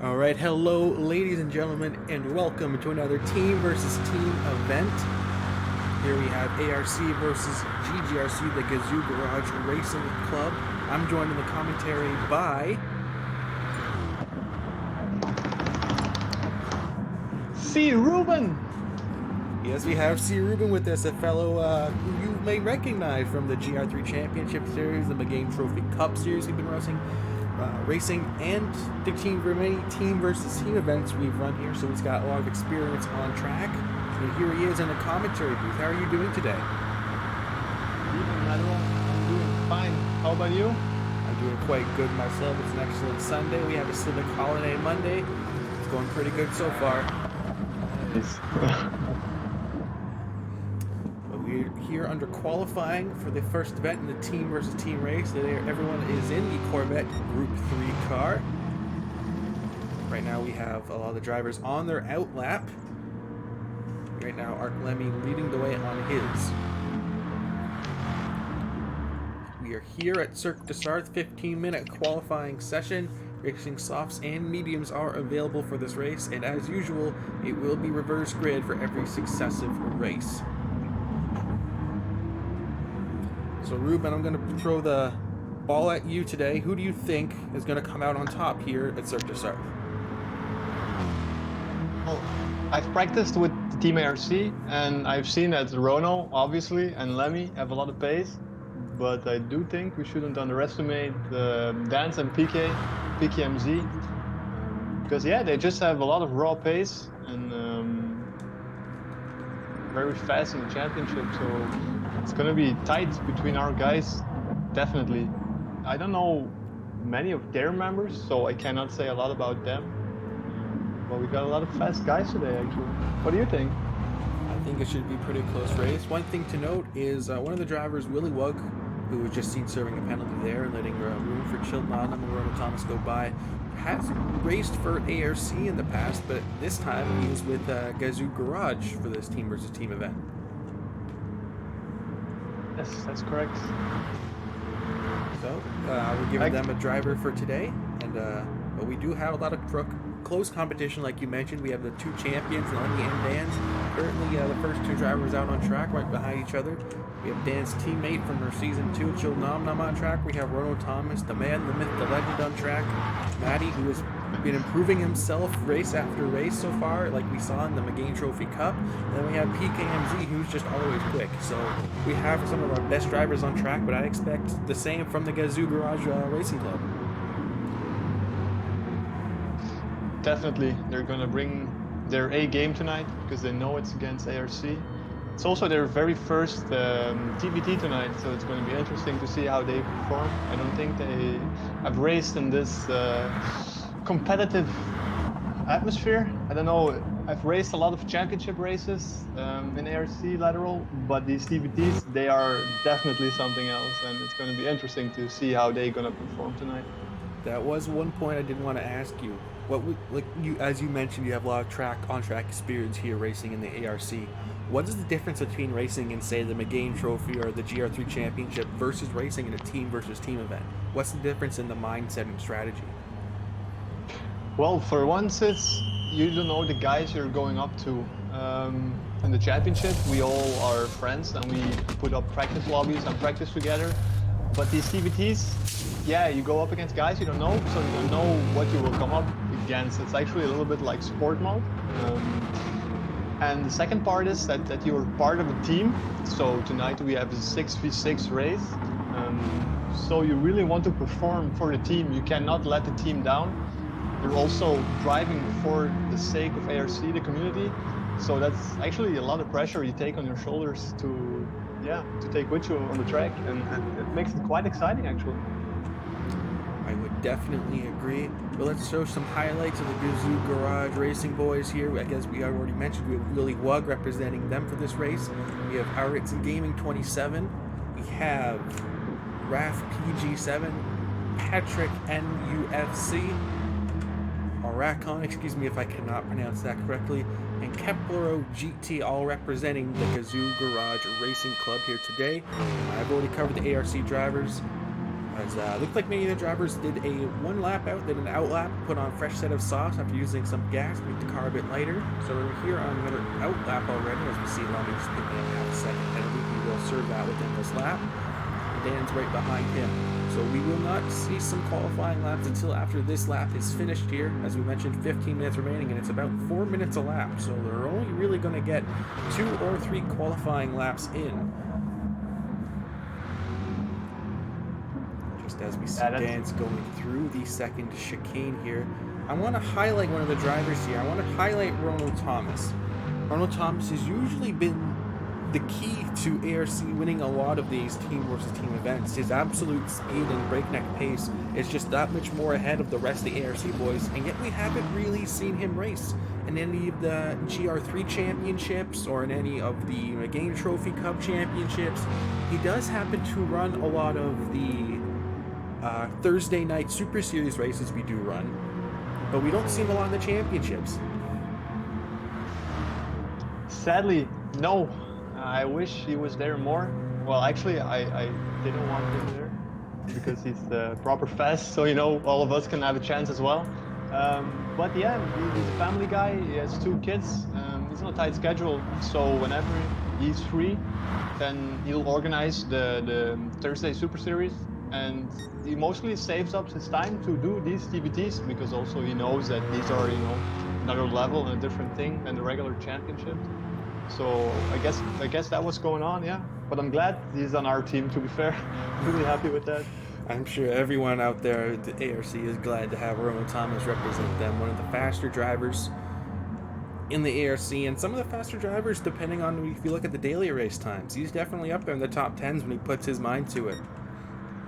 All right, hello, ladies and gentlemen, and welcome to another team versus team event. Here we have ARC versus GGRC, the Gazoo Garage Racing Club. I'm joined in the commentary by CRubennnn. Yes, we have CRubennnn with us, a fellow who you may recognize from the GR3 Championship Series, the McGain Trophy Cup Series we've been racing, and the many team versus team events we've run here, so he's got a lot of experience on track. And here he is in the commentary booth. How are you doing today? I'm doing fine. How about you? I'm doing quite good myself. It's an excellent Sunday. We have a civic holiday Monday. It's going pretty good so far. Nice. We're here under qualifying for the first event in the team versus team race. Everyone is in the Corvette Group 3 car. Right now we have a lot of the drivers on their out lap. Right now Arc Lemmy leading the way on his. We are here at Cirque du Start, 15-minute qualifying session. Racing softs and mediums are available for this race, and as usual, it will be reverse grid for every successive race. So Ruben, I'm going to throw the ball at you today. Who do you think is going to come out on top here at Cirque du Start? Well, I've practiced with the Team ARC, and I've seen that Rono, obviously, and Lemmy have a lot of pace. But I do think we shouldn't underestimate Dance and PKMZ. Because, yeah, they just have a lot of raw pace and very fast in the championship. So it's going to be tight between our guys, definitely. I don't know many of their members, so I cannot say a lot about them. But we got a lot of fast guys today, actually. What do you think? I think it should be a pretty close race. One thing to note is one of the drivers, Willie Wug, who was just seen serving a penalty there and letting room for Chilton Adnam and Rono Thomas go by, has raced for ARC in the past, but this time he was with Gazoo Garage for this team versus team event. Yes, that's correct. So we're giving them a driver for today, and but we do have a lot of close competition, like you mentioned. We have the two champions, Lemmy and Dan's. Currently, the first two drivers out on track, right behind each other. We have Dan's teammate from her season 2, Chilton Adnam, on track. We have Rono Thomas, the man, the myth, the legend, on track. Matty, who has been improving himself race after race so far, like we saw in the McGain Trophy Cup. And then we have PKMZ, who's just always quick. So we have some of our best drivers on track, but I expect the same from the Gazoo Garage Racing Club. Definitely, they're going to bring their A game tonight because they know it's against ARC. It's also their very first TVT tonight, so it's going to be interesting to see how they perform. I don't think they have raced in this competitive atmosphere. I don't know, I've raced a lot of championship races in ARC lateral, but these TVTs, they are definitely something else, and it's going to be interesting to see how they're going to perform tonight. That was one point I did want to ask you. What would, as you mentioned, you have a lot of on-track experience here racing in the ARC. What is the difference between racing in, say, the McGain Trophy or the GR3 Championship versus racing in a team versus team event? What's the difference in the mindset and strategy? Well, for once, it's you don't know the guys you're going up to. In the championship, we all are friends and we put up practice lobbies and practice together. But these TVTs, yeah, you go up against guys you don't know, so you don't know what you will come up against. It's actually a little bit like sport mode. And the second part is that you're part of a team. So tonight we have a 6v6 race. So you really want to perform for the team. You cannot let the team down. You're also driving for the sake of ARC, the community. So that's actually a lot of pressure you take on your shoulders to take with you on the track, and it makes it quite exciting, actually. I would definitely agree. But let's show some highlights of the Gazoo Garage Racing boys here. I guess we already mentioned we have Willie Wug representing them for this race. We have Aritz Gaming 27. We have Raf PG7, Patrick NUFC, Arakon, excuse me if I cannot pronounce that correctly, and Keplero GT, all representing the Gazoo Garage Racing Club here today. I've already covered the ARC drivers. As looked like many of the drivers did a one lap out, then an out lap, put on a fresh set of sauce after using some gas to make the car a bit lighter. So we're here on another out lap already, as we see Lummy just picking up half a second penalty. He will serve that within this lap. Dan's right behind him. So we will not see some qualifying laps until after this lap is finished here. As we mentioned, 15 minutes remaining, and it's about 4 minutes a lap. So they're only really going to get 2 or 3 qualifying laps in. Just as we see Dan's going through the second chicane here. I want to highlight one of the drivers here. I want to highlight Ronald Thomas. Ronald Thomas has usually been the key to ARC winning a lot of these team versus team events. His absolute speed and breakneck pace is just that much more ahead of the rest of the ARC boys, and yet we haven't really seen him race in any of the GR3 championships or in any of the McGain Trophy Cup championships. He does happen to run a lot of the Thursday night Super Series races we do run, but we don't see him a lot in the championships. Sadly, no. I wish he was there more. Well, actually, I didn't want him there because he's proper fast, so, you know, all of us can have a chance as well. But yeah, he's a family guy. He has 2 kids. He's on a tight schedule, so whenever he's free, then he'll organize the Thursday Super Series, and he mostly saves up his time to do these TBTs because also he knows that these are, you know, another level and a different thing than the regular championship. So I guess that was going on, yeah. But I'm glad he's on our team, to be fair. Really happy with that. I'm sure everyone out there at the ARC is glad to have Ronald Thomas represent them. One of the faster drivers in the ARC, and some of the faster drivers, depending on if you look at the daily race times. He's definitely up there in the top 10s when he puts his mind to it.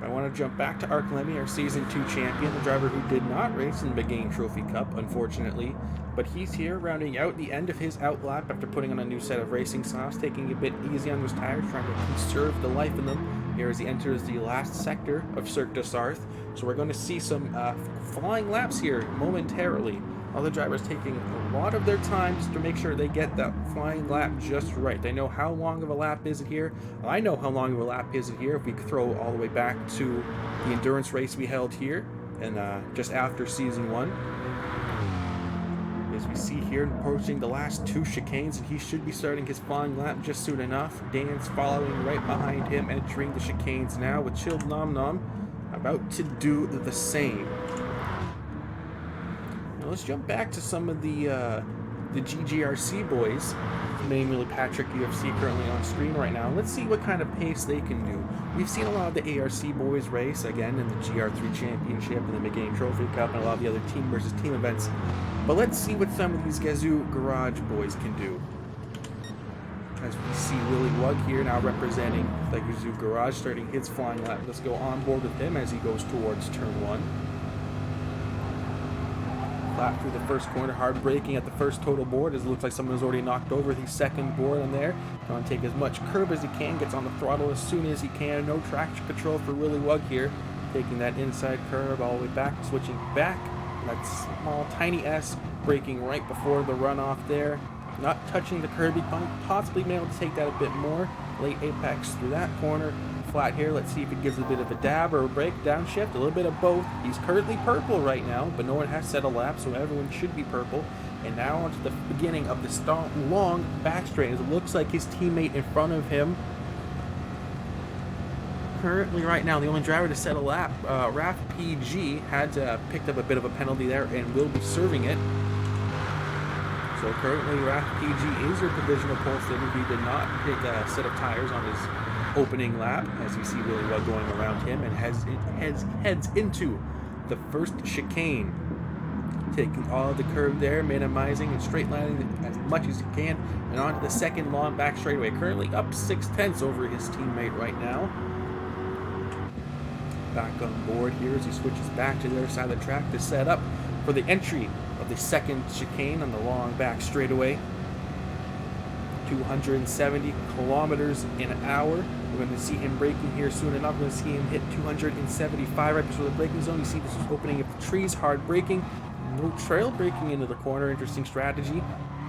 I want to jump back to Arc Lemmy, our Season 2 champion, the driver who did not race in the McGain Trophy Cup, unfortunately. But he's here rounding out the end of his out lap after putting on a new set of racing sauce, taking a bit easy on his tires, trying to conserve the life in them here as he enters the last sector of Cirque du Sarthe. So we're going to see some flying laps here momentarily. All the drivers taking a lot of their time just to make sure they get that flying lap just right. They know how long of a lap is it here. I know how long of a lap is it here if we throw all the way back to the endurance race we held here and just after Season 1. As we see here, approaching the last 2 chicanes, and he should be starting his flying lap just soon enough. Dan's following right behind him, entering the chicanes now with Chilled Nom Nom about to do the same. Now let's jump back to some of the GGRC boys, namely Patrick UFC currently on screen right now. Let's see what kind of pace they can do. We've seen a lot of the ARC boys race, again, in the GR3 Championship and the McGain Trophy Cup and a lot of the other team versus team events. But let's see what some of these Gazoo Garage boys can do. As we see Willie Wug here now representing the Gazoo Garage, starting his flying lap. Let's go on board with him as he goes towards turn 1. Lap through the first corner, hard braking at the first total board as it looks like someone has already knocked over the second board on there. Going to take as much curb as he can, gets on the throttle as soon as he can. No traction control for Willie Wug here. Taking that inside curb all the way back, switching back. That small, tiny S, braking right before the runoff there. Not touching the curb, he possibly been able to take that a bit more. Late apex through that corner. Flat here, let's see if it gives a bit of a dab or a brake, downshift, a little bit of both. He's currently purple right now, but no one has set a lap, so everyone should be purple. And now onto the beginning of the long back straight, as it looks like his teammate in front of him. Currently right now, the only driver to set a lap, Raf PG, had picked up a bit of a penalty there and will be serving it. So currently Raf PG is your provisional pole sitter. He did not take a set of tires on his opening lap, as you see really well going around him, and heads into the first chicane. Taking all of the curve there, minimizing and straight lining as much as he can, and on to the second long back straightaway. Currently up 6/10 over his teammate right now. Back on board here as he switches back to the other side of the track to set up for the entry of the second chicane on the long back straightaway. 270 kilometers an hour. We're going to see him braking here soon enough. We're going to see him hit 275 right before the braking zone. You see this is opening of the trees, hard braking. No trail braking into the corner. Interesting strategy.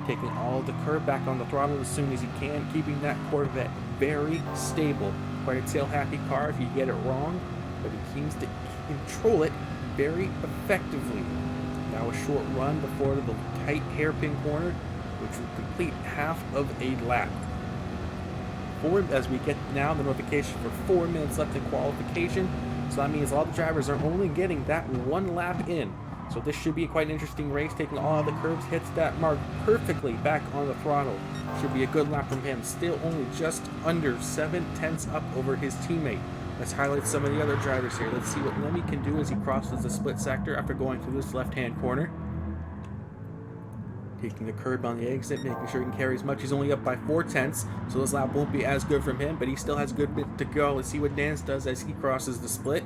Taking all of the curb back on the throttle as soon as he can. Keeping that Corvette very stable. Quite a tail happy car if you get it wrong. but he seems to control it very effectively. Now a short run before the tight hairpin corner, which will complete half of a lap. As we get now the notification for 4 minutes left in qualification, so that means all the drivers are only getting that 1 lap in. So this should be quite an interesting race, taking all of the curbs, hits that mark perfectly back on the throttle. Should be a good lap from him, still only just under 7/10 up over his teammate. Let's highlight some of the other drivers here. Let's see what Lemmy can do as he crosses the split sector after going through this left-hand corner. Taking the curb on the exit, making sure he can carry as much. He's only up by 4/10, so this lap won't be as good from him, but he still has a good bit to go. Let's see what Nance does as he crosses the split.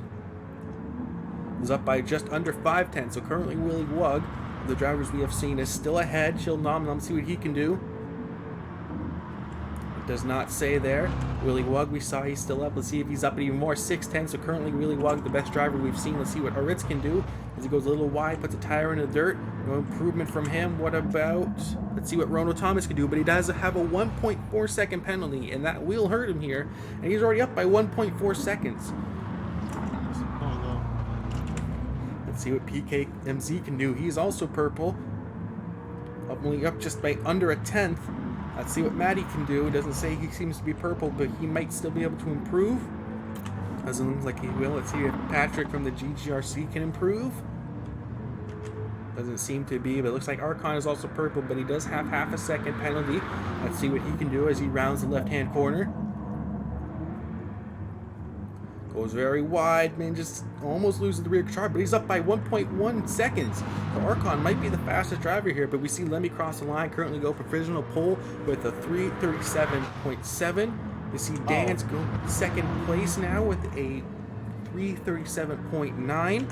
He's up by just under 5/10, so currently Willie Wug, the drivers we have seen, is still ahead. Chill Nom Nom, see what he can do. It does not say there. Willie Wug, we saw he's still up. Let's see if he's up at even more, 6/10, so currently Willie Wug, the best driver we've seen. Let's see what Aritz can do as he goes a little wide, puts a tire in the dirt. No improvement from him. What about, let's see what Ronald Thomas can do, but he does have a 1.4 second penalty, and that will hurt him here, and he's already up by 1.4 seconds. Let's see what PKMZ can do. He's also purple. Only up just by under 1/10. Let's see what Matty can do. It doesn't say he seems to be purple, but he might still be able to improve. Doesn't look like he will. Let's see if Patrick from the GGRC can improve. Doesn't seem to be, but it looks like Archon is also purple, but he does have half a second penalty. Let's see what he can do as he rounds the left-hand corner. Goes very wide, man, just almost loses the rear control, but he's up by 1.1 seconds. So Archon might be the fastest driver here, but we see Lemmy cross the line, currently go provisional pole with a 3:37.7. We see Dance go second place now with a 3:37.9.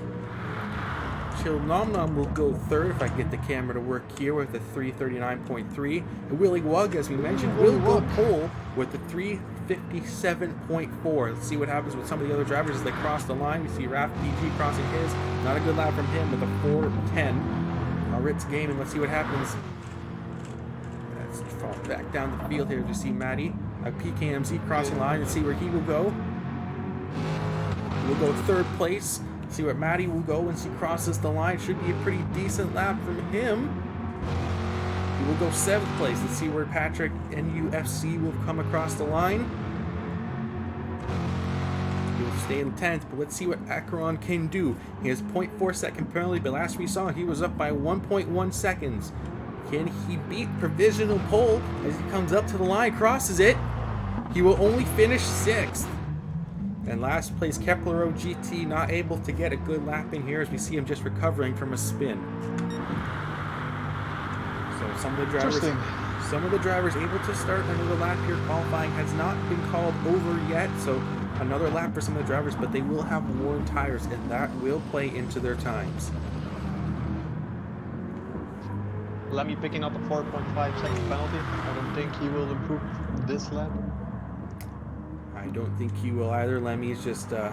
Chill Nom Nom will go third if I get the camera to work here with a 3:39.3. And Willie Wug, as we mentioned, will go pole with a 3:57.4. Let's see what happens with some of the other drivers as they cross the line. We see Raph PG crossing his. Not a good lap from him with a 4:10. Ritz Gaming, let's see what happens. Let's fall back down the field here to see Matty. PKMZ crossing line and see where he will go. We'll go third place. See where Matty will go once he crosses the line. Should be a pretty decent lap from him. He will go 7th place. Let's see where Patrick NUFC will come across the line. He will stay in 10th, but let's see what Acheron can do. He has 0.4 second penalty, but last we saw he was up by 1.1 seconds. Can he beat provisional pole as he comes up to the line, crosses it? He will only finish 6th. And last place, Kepler OGT, not able to get a good lap in here as we see him just recovering from a spin. So some of the drivers able to start another lap here. Qualifying has not been called over yet, so another lap for some of the drivers, but they will have worn tires, and that will play into their times. Lemmy picking up a 4.5 second penalty. I don't think he will improve this lap. I don't think he will either. Lemmy's just, I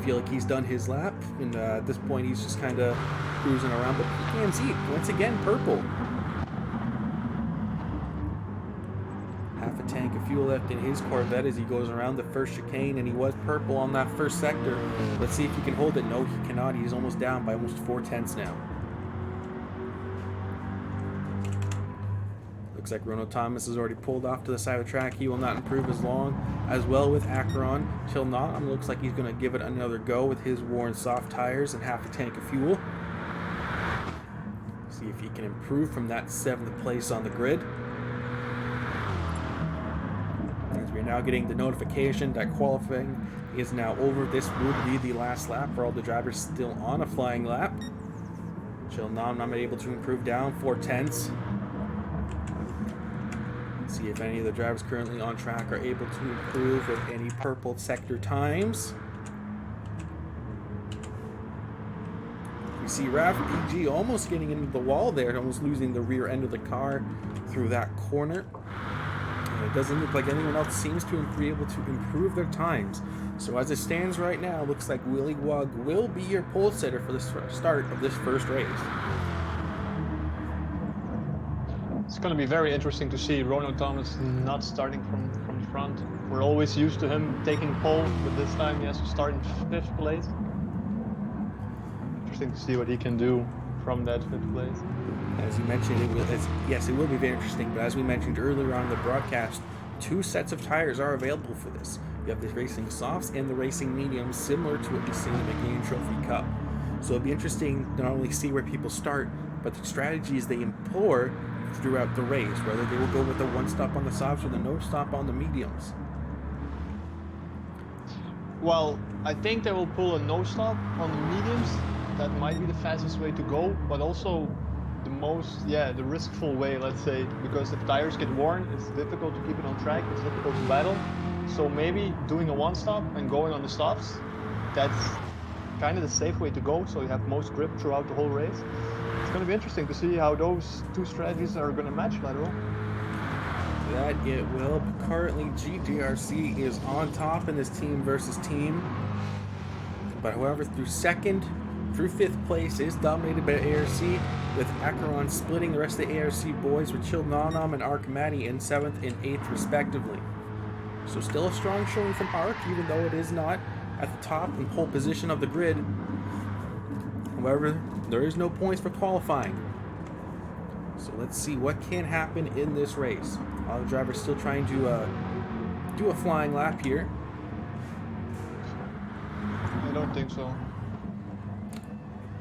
feel like he's done his lap, and at this point he's just kind of cruising around. But PKMZ, once again, purple. Half a tank of fuel left in his Corvette as he goes around the first chicane, and he was purple on that first sector. Let's see if he can hold it. No, he cannot. He's almost down by almost 4/10 now. Looks like Ronald Thomas has already pulled off to the side of the track. He will not improve as long as well with Acheron. Chill Nom looks like he's going to give it another go with his worn soft tires and half a tank of fuel. See if he can improve from that 7th place on the grid. As we're now getting the notification that qualifying is now over. This will be the last lap for all the drivers still on a flying lap. Chill Nom not able to improve down 4/10. See if any of the drivers currently on track are able to improve with any purple sector times. We see Raph PG almost getting into the wall there, almost losing the rear end of the car through that corner. And it doesn't look like anyone else seems to be able to improve their times. So as it stands right now, looks like Willie Wug will be your pole sitter for the start of this first race. It's going to be very interesting to see Ronald Thomas not starting from front. We're always used to him taking pole, but this time he has to start in 5th place. Interesting to see what he can do from that 5th place. As you mentioned, yes, it will be very interesting, but as we mentioned earlier on the broadcast, 2 sets of tires are available for this. You have the racing softs and the racing mediums, similar to what we see in the McGean Trophy Cup. So it'll be interesting to not only see where people start, but the strategies they employ throughout the race, whether they will go with the 1-stop on the softs or the no-stop on the mediums. Well, I think they will pull a no-stop on the mediums. That might be the fastest way to go, but also the riskful way, let's say, because if tires get worn, it's difficult to keep it on track, it's difficult to battle. So maybe doing a 1-stop and going on the stops, that's kind of the safe way to go, so you have most grip throughout the whole race. It's going to be interesting to see how those 2 strategies are going to match later on. That it will. Currently, GGRC is on top in this team versus team. But however, through 2nd through 5th place is dominated by ARC, with Acheron splitting the rest of the ARC boys with Chill Nom and Archimati in 7th and 8th respectively. So still a strong showing from Arc, even though it is not at the top in pole position of the grid. However, there is no points for qualifying. So let's see what can happen in this race. All the drivers still trying to do a flying lap here. I don't think so.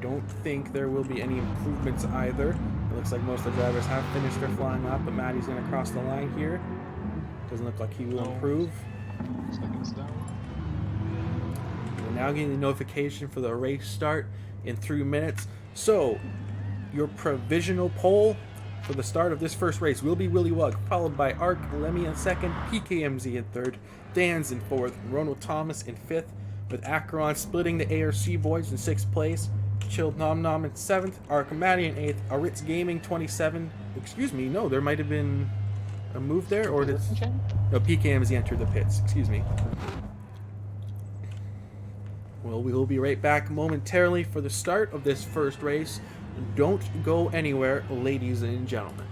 Don't think there will be any improvements either. It looks like most of the drivers have finished their flying lap, but Matty's going to cross the line here. Doesn't look like he will improve. Seconds down. We're now getting the notification for the race start in 3 minutes. So, your provisional poll for the start of this first race will be Willy Wug, followed by Arc, Lemmy in 2nd, PKMZ in 3rd, Dan's in 4th, Ronald Thomas in 5th, with Acheron splitting the ARC boys in 6th place, Chilled Nom Nom in 7th, Archimati in 8th, Aritz Gaming 27. Excuse me, no, there might have been a move there, or did no, PKMZ entered the pits. Excuse me. Well, we will be right back momentarily for the start of this first race. Don't go anywhere, ladies and gentlemen.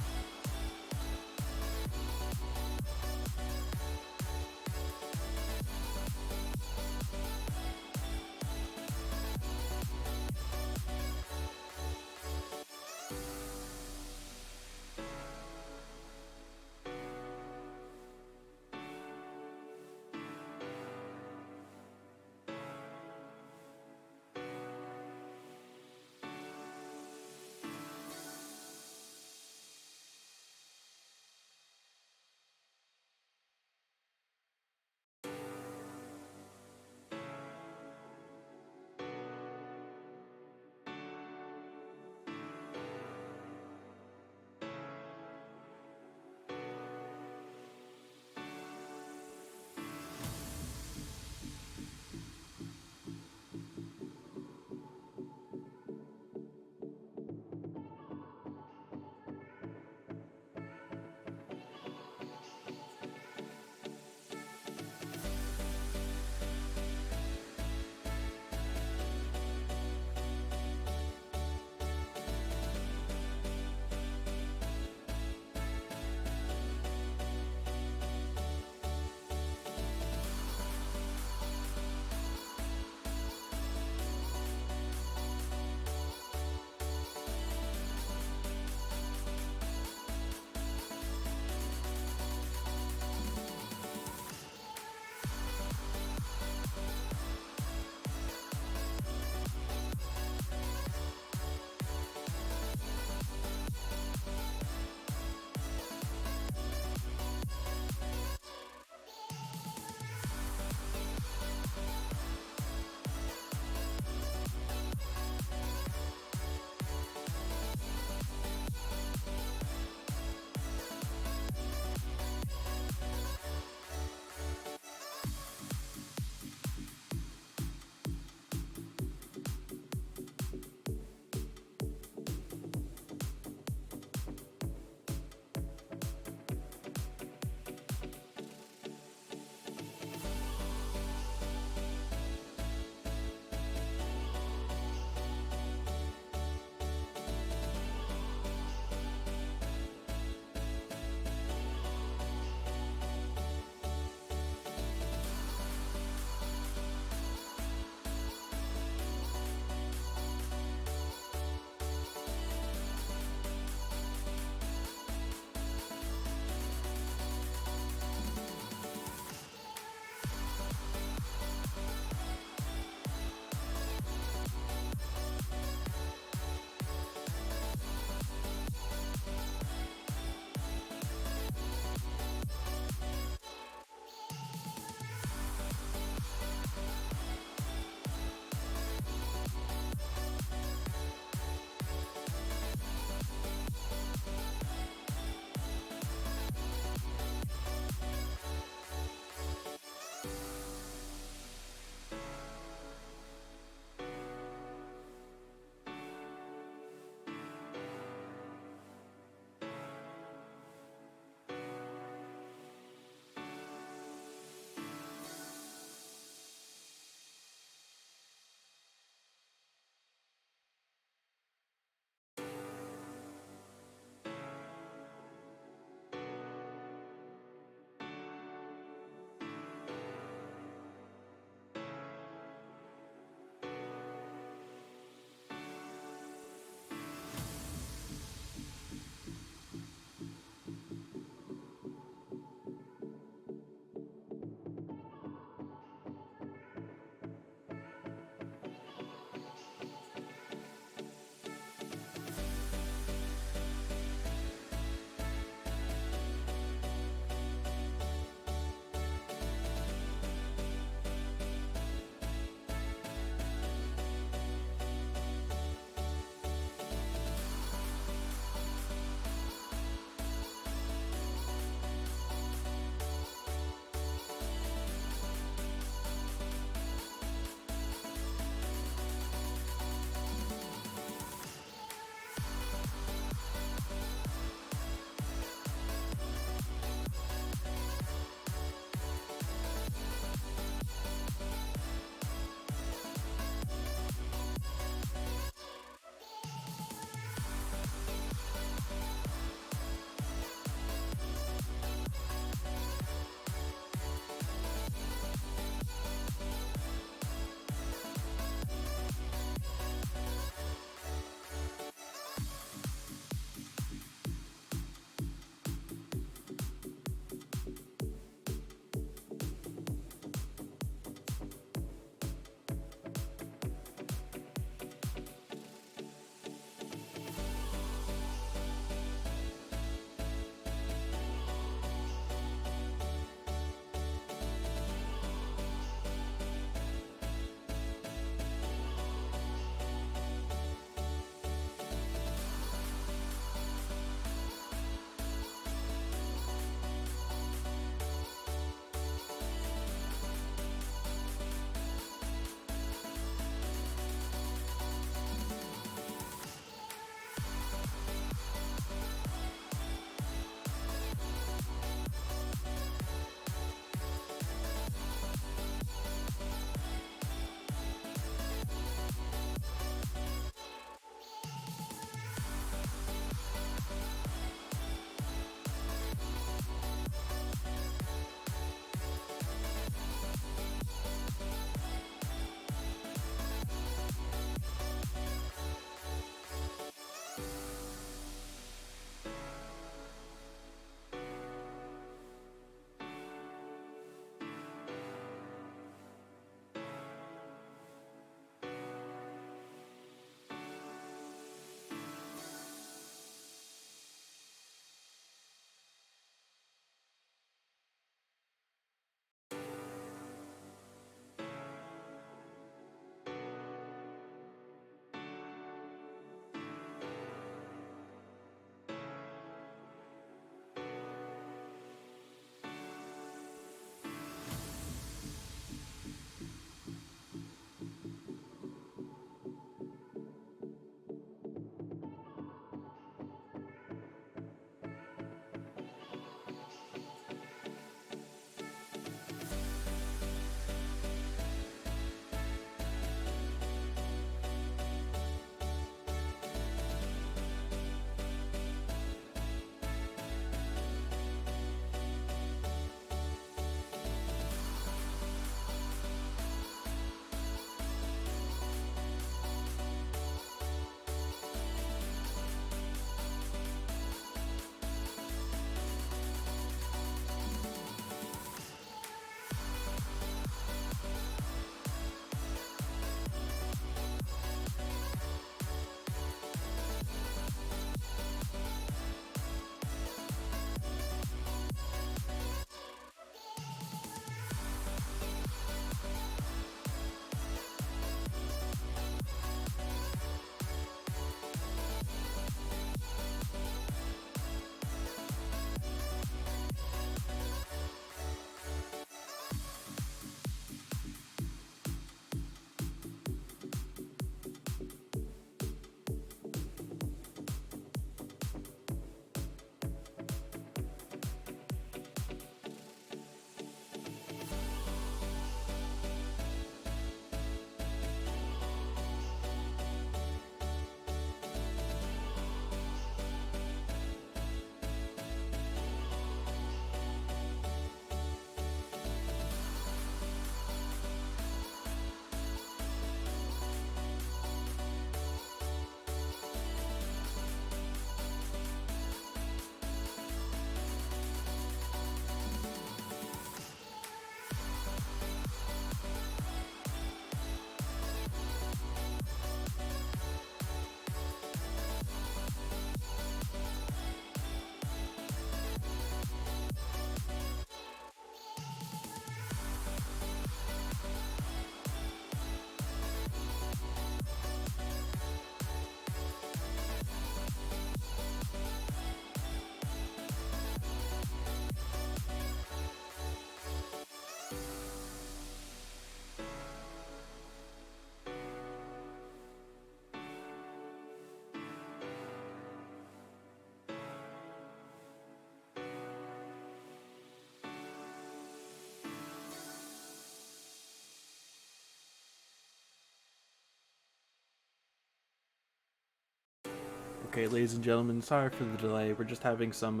Okay, ladies and gentlemen, sorry for the delay. We're just having some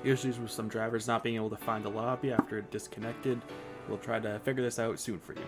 issues with some drivers not being able to find the lobby after it disconnected. We'll try to figure this out soon for you.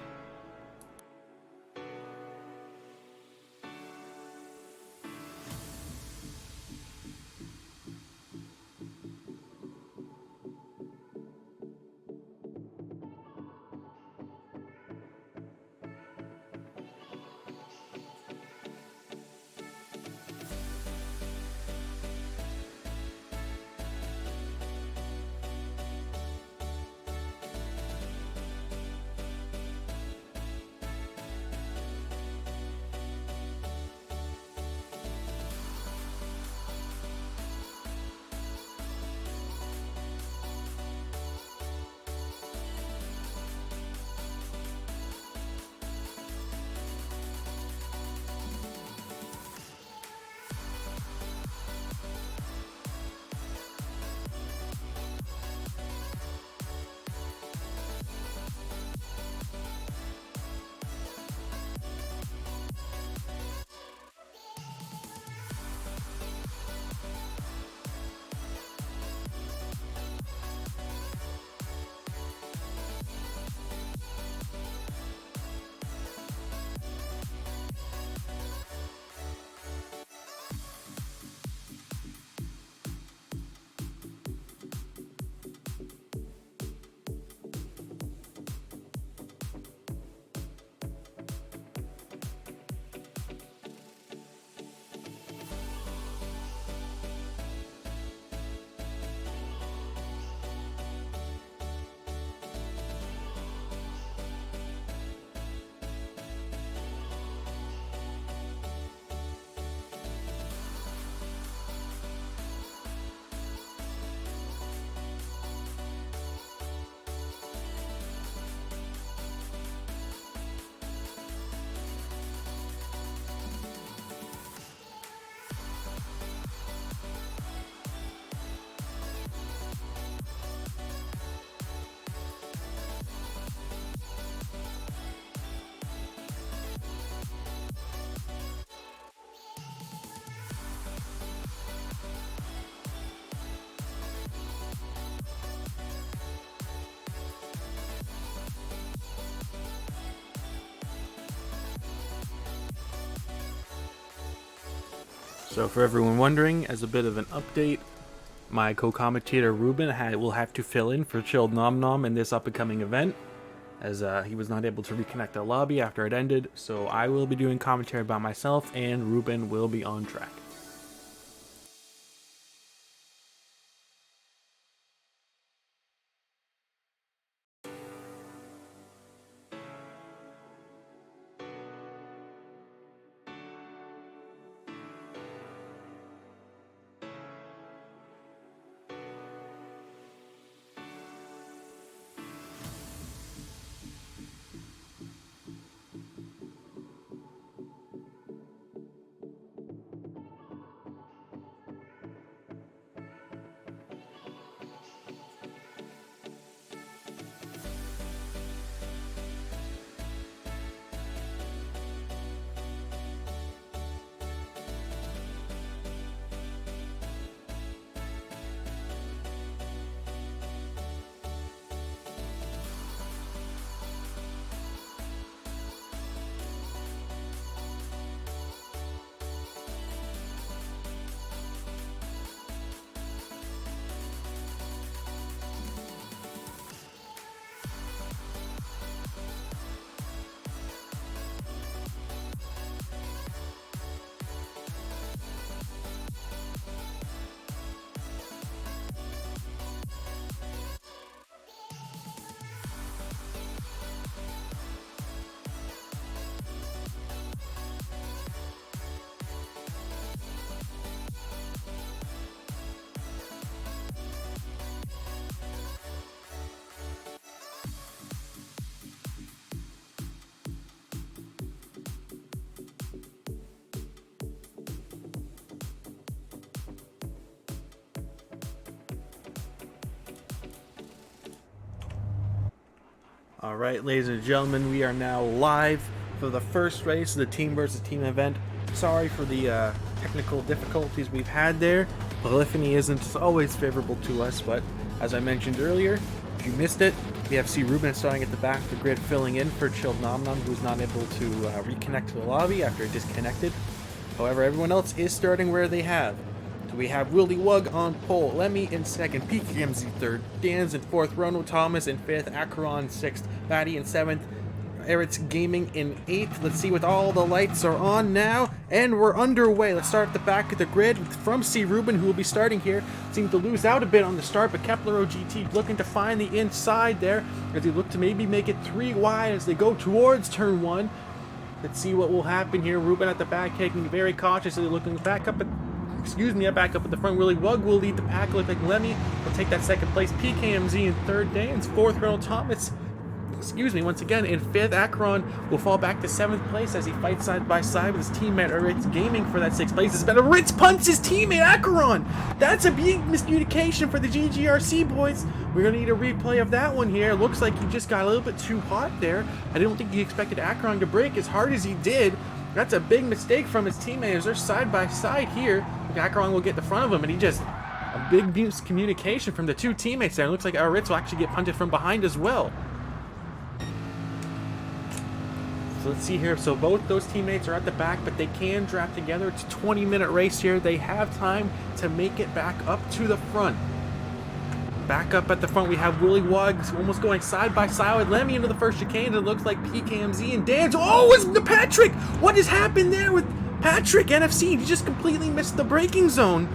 So for everyone wondering, as a bit of an update, my co-commentator Ruben will have to fill in for Chilled Nom Nom in this up-and-coming event, as he was not able to reconnect the lobby after it ended, so I will be doing commentary by myself, and Ruben will be on track. Alright, ladies and gentlemen, we are now live for the first race of the team versus team event. Sorry for the technical difficulties we've had there. Polyphony isn't always favorable to us, but as I mentioned earlier, if you missed it, we have CRubennnn starting at the back of the grid, filling in for Chilled Nom Nom, who's not able to reconnect to the lobby after it disconnected. However, everyone else is starting where they have. So we have Willy Wug on pole, Lemmy in second, PKMZ third, Dan's in fourth, Rono Thomas in fifth, Acheron sixth, Batty in seventh, Eritz Gaming in 8th. Let's see what all the lights are on now, and we're underway. Let's start at the back of the grid from CRubennnn, who will be starting here. Seemed to lose out a bit on the start, but Kepler OGT looking to find the inside there as they look to maybe make it 3 wide as they go towards turn 1. Let's see what will happen here. Ruben at the back, taking very cautiously, looking back up at back up at the front. Willy Wug will lead the pack. Look like Lemmy will take that second place. PKMZ in third, Dan's fourth, Ronald Thomas once again in 5th. Acheron will fall back to 7th place as he fights side by side with his teammate Ritz Gaming for that 6th place. It's better. Ritz punts his teammate Acheron. That's a big miscommunication for the GGRC boys. We're gonna need a replay of that one here. Looks like he just got a little bit too hot there. I don't think he expected Acheron to break as hard as he did. That's a big mistake from his teammate as they're side by side here. Acheron will get the front of him, and he just a big miscommunication from the two teammates there. It looks like Ritz will actually get punted from behind as well. So let's see here. So both those teammates are at the back, but they can draft together. It's a 20-minute race here. They have time to make it back up to the front. Back up at the front, we have Willy Wug almost going side by side with Lemmy into the first chicane. And it looks like PKMZ and Dan's. Oh, it's the Patrick! What has happened there with Patrick? NFC, he just completely missed the braking zone.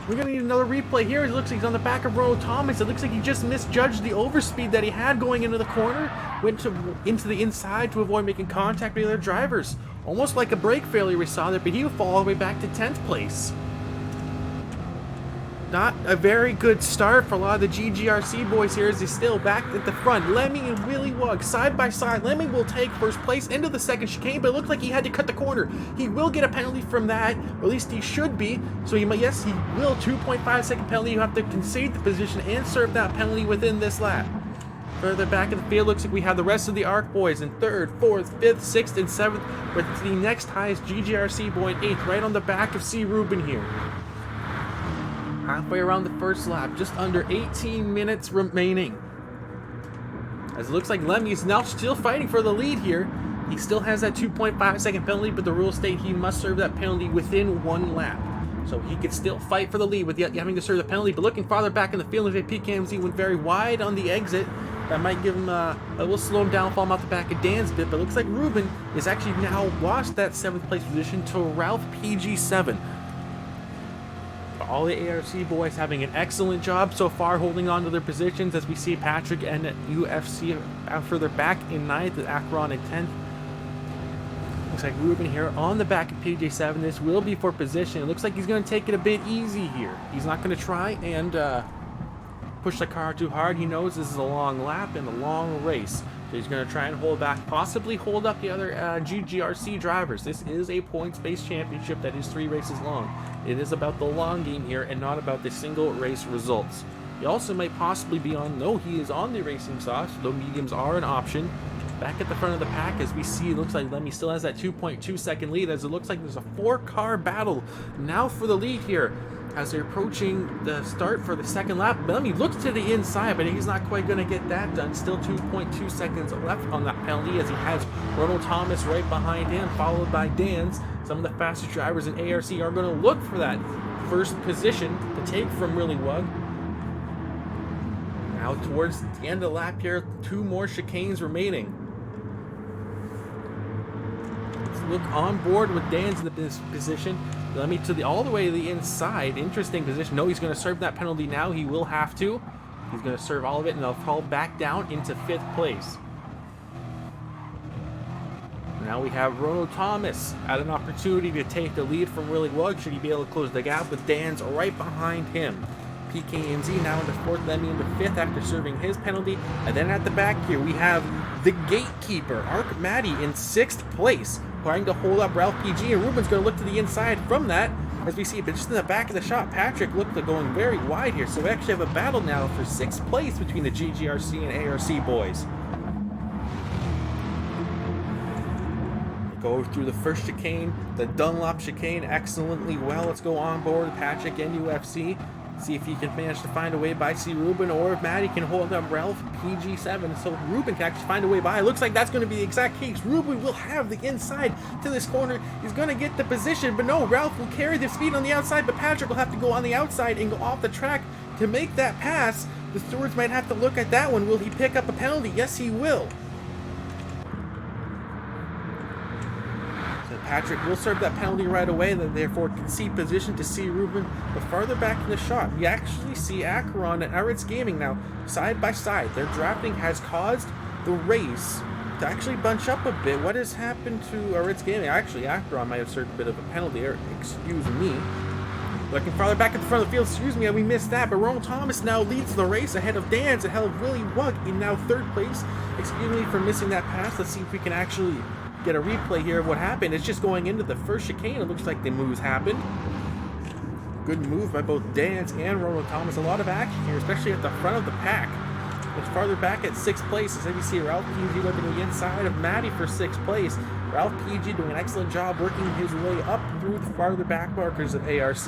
We're gonna need another replay here. It looks like he's on the back of Rono Thomas. It looks like he just misjudged the overspeed that he had going into the corner. Went into the inside to avoid making contact with the other drivers. Almost like a brake failure we saw there, but he will fall all the way back to 10th place. Not a very good start for a lot of the GGRC boys here as he's still back at the front. Lemmy and Willy Wug side by side. Lemmy will take first place into the second chicane, but it looked like he had to cut the corner. He will get a penalty from that, or at least he should be. So he might, yes, he will. 2.5-second penalty. You have to concede the position and serve that penalty within this lap. Further back in the field, looks like we have the rest of the ARC boys in 3rd, 4th, 5th, 6th, and 7th, with the next highest GGRC boy in 8th, right on the back of CRubennnn here. Halfway around the first lap, just under 18 minutes remaining. As it looks like Lemmy is now still fighting for the lead here. He still has that 2.5-second penalty, but the rules state he must serve that penalty within 1 lap. So he could still fight for the lead with having to serve the penalty, but looking farther back in the field, if PKMZ went very wide on the exit, that might give him that will slow him down, fall him out the back of Dan's bit, but it looks like Ruben is actually now lost that 7th place position to Ralph PG7. All the ARC boys having an excellent job so far holding on to their positions as we see Patrick and UFC further back in 9th with Acheron in 10th. Looks like Ruben here on the back of PJ7. This will be for position. It looks like he's going to take it a bit easy here. He's not going to try and push the car too hard. He knows this is a long lap and a long race. So he's going to try and hold back, possibly hold up the other GGRC drivers. This is a points-based championship that is 3 races long. It is about the long game here and not about the single race results. He also might possibly be on, no, he is on the racing softs, though mediums are an option. Back at the front of the pack, as we see, it looks like Lemmy still has that 2.2-second lead, as it looks like there's a 4-car battle now for the lead here. As they're approaching the start for the second lap, Lemmy looks to the inside, but he's not quite going to get that done. Still 2.2 seconds left on that penalty as he has Ronald Thomas right behind him, followed by Dan's. Some of the fastest drivers in ARC are going to look for that first position to take from Willy Wug. Now towards the end of the lap here, 2 more chicanes remaining. Let's look on board with Dan's in this position. Lemmy to all the way to the inside. Interesting position. No, he's going to serve that penalty now. He will have to. He's going to serve all of it, and they'll fall back down into 5th place. Now we have Ronald Thomas at an opportunity to take the lead from Willy Wug. Should he be able to close the gap with Dan's right behind him. PKMZ now into 4th, Lemmy into 5th after serving his penalty. And then at the back here, we have the gatekeeper, Ark Matty, in 6th place, trying to hold up Ralph PG, and Ruben's going to look to the inside from that. As we see, but just in the back of the shot, Patrick looked like going very wide here. So we actually have a battle now for 6th place between the GGRC and ARC boys. Go through the first chicane, the Dunlop chicane, excellently well. Let's go on board Patrick and UFC. See if he can manage to find a way by CRubennnn, or if Maddie can hold up Ralph PG7, so Rubennnn can actually find a way by. It looks like that's going to be the exact case. Rubennnn will have the inside to this corner. He's going to get the position, but no, Ralph will carry the speed on the outside, but Patrick will have to go on the outside and go off the track to make that pass. The stewards might have to look at that one. Will he pick up a penalty? Yes, he will. Patrick will serve that penalty right away, then therefore concede position to CRubennnn, but farther back in the shot, we actually see Acheron and Aritz Gaming now side by side. Their drafting has caused the race to actually bunch up a bit. What has happened to Aritz Gaming? Actually, Acheron might have served a bit of a penalty there, excuse me. Looking farther back at the front of the field, excuse me, we missed that, but Ronald Thomas now leads the race ahead of Dan's, ahead of Willie Wug in now third place. Excuse me for missing that pass. Let's see if we can actually get a replay here of what happened. It's just going into the first chicane. It looks like the moves happened. Good move by both Dan's and Ronald Thomas. A lot of action here, especially at the front of the pack. Much farther back at 6th place, as you see Ralph PG looking to the inside of Maddie for 6th place. Ralph PG doing an excellent job working his way up through the farther back markers of ARC.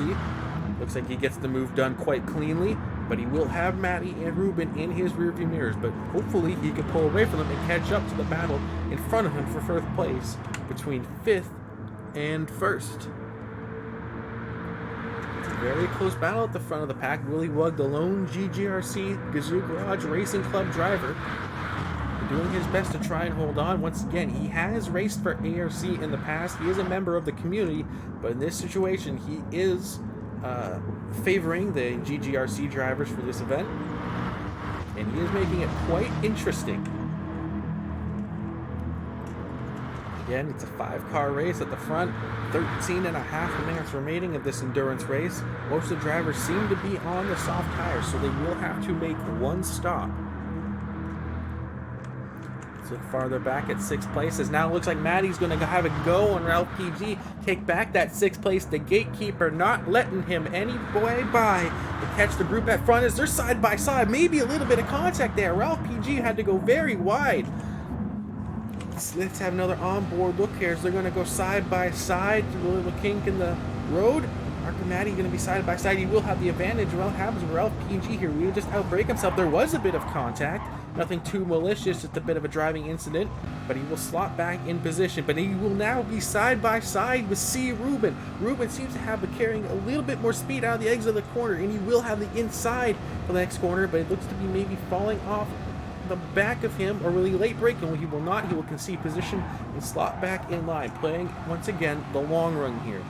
Looks like he gets the move done quite cleanly, but he will have Maddie and Rubennnn in his rearview mirrors, but hopefully he can pull away from them and catch up to the battle in front of him for 4th place between 5th and 1st. It's a very close battle at the front of the pack. Willie Wug, the lone GGRC Gazoo Garage Racing Club driver, doing his best to try and hold on. Once again, he has raced for ARC in the past. He is a member of the community, but in this situation, he is favoring the GGRC drivers for this event, and he is making it quite interesting. Again, it's a 5-car race at the front, 13.5 minutes remaining of this endurance race. Most of the drivers seem to be on the soft tires, so they will have to make one stop. Look farther back at 6th place, as now it looks like Maddie's going to have a go on Ralph PG, take back that 6th place. The gatekeeper not letting him any way by to catch the group at front as they're side by side. Maybe a little bit of contact there. Ralph PG had to go very wide. Let's have another onboard look here as they're going to go side by side through a little kink in the road. Mark and Maddie going to be side by side. He will have the advantage. What happens with Ralph PG here? We will just outbreak himself. There was a bit of contact. Nothing too malicious, just a bit of a driving incident, but he will slot back in position. But he will now be side by side with CRubennnn. Rubennnn seems to have been carrying a little bit more speed out of the exit of the corner, and he will have the inside for the next corner, but it looks to be maybe falling off the back of him, or really late braking. He will not. He will concede position and slot back in line, playing once again the long run here.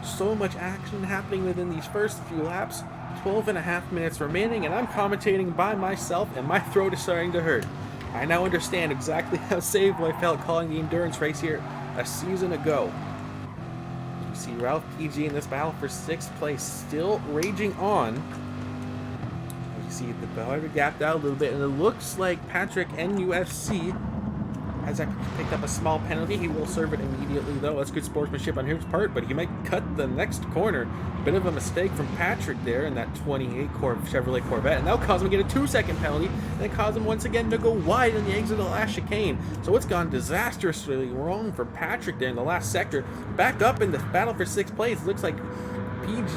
So much action happening within these first few laps. 12.5 minutes remaining, and I'm commentating by myself, and my throat is starting to hurt. I now understand exactly how saved I felt calling the endurance race here a season ago. You see Ralph PG in this battle for 6th place, still raging on. You see the battle gapped out a little bit, and it looks like Patrick and UFC has picked up a small penalty. He will serve it immediately, though. That's good sportsmanship on his part, but he might cut the next corner. Bit of a mistake from Patrick there in that 28 Chevrolet Corvette, and that'll cause him to get a 2-second penalty, and then cause him once again to go wide in the exit of the last chicane. So it's gone disastrously wrong for Patrick there in the last sector. Back up in the battle for 6th place. It looks like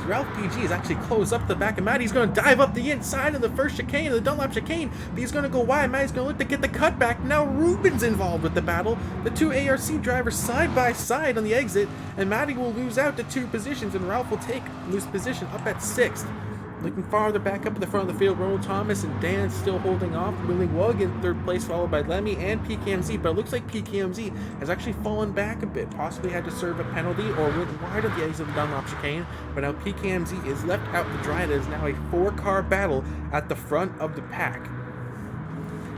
Ralph PG is actually closed up the back of Maddie. He's going to dive up the inside of the first chicane, the Dunlop chicane, but he's going to go wide. Maddie's going to look to get the cutback. Now Rubennn's involved with the battle. The two ARC drivers side by side on the exit, and Maddie will lose out to 2 positions, and Ralph will lose position up at 6th. Looking farther back up at the front of the field, Ronald Thomas and Dan still holding off. Willie Wug in 3rd place, followed by Lemmy and PKMZ, but it looks like PKMZ has actually fallen back a bit, possibly had to serve a penalty or went wide of the exit of the Dunlop chicane, but now PKMZ is left out to dry. It is now a 4-car battle at the front of the pack.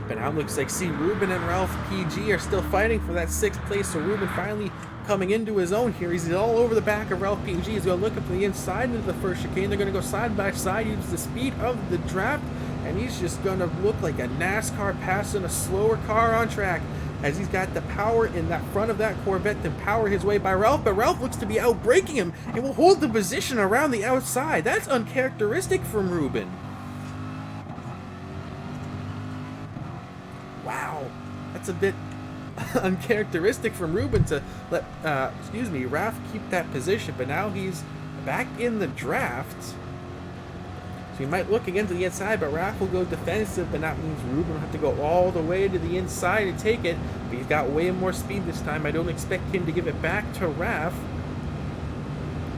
But now it looks like CRubennnn and Ralph PG are still fighting for that 6th place, so Rubennnn finally coming into his own here. He's all over the back of Ralph PG. He's going to look up to the inside into the first chicane. They're going to go side by side, use the speed of the draft, and he's just going to look like a NASCAR passing a slower car on track, as he's got the power in that front of that Corvette to power his way by Ralph, but Ralph looks to be outbraking him and will hold the position around the outside. That's uncharacteristic from Rubennnn. Wow, that's a bit uncharacteristic from Ruben to let, Raf keep that position, but now he's back in the draft. So he might look again to the inside, but Raf will go defensive, but that means Ruben will have to go all the way to the inside to take it. But he's got way more speed this time. I don't expect him to give it back to Raf.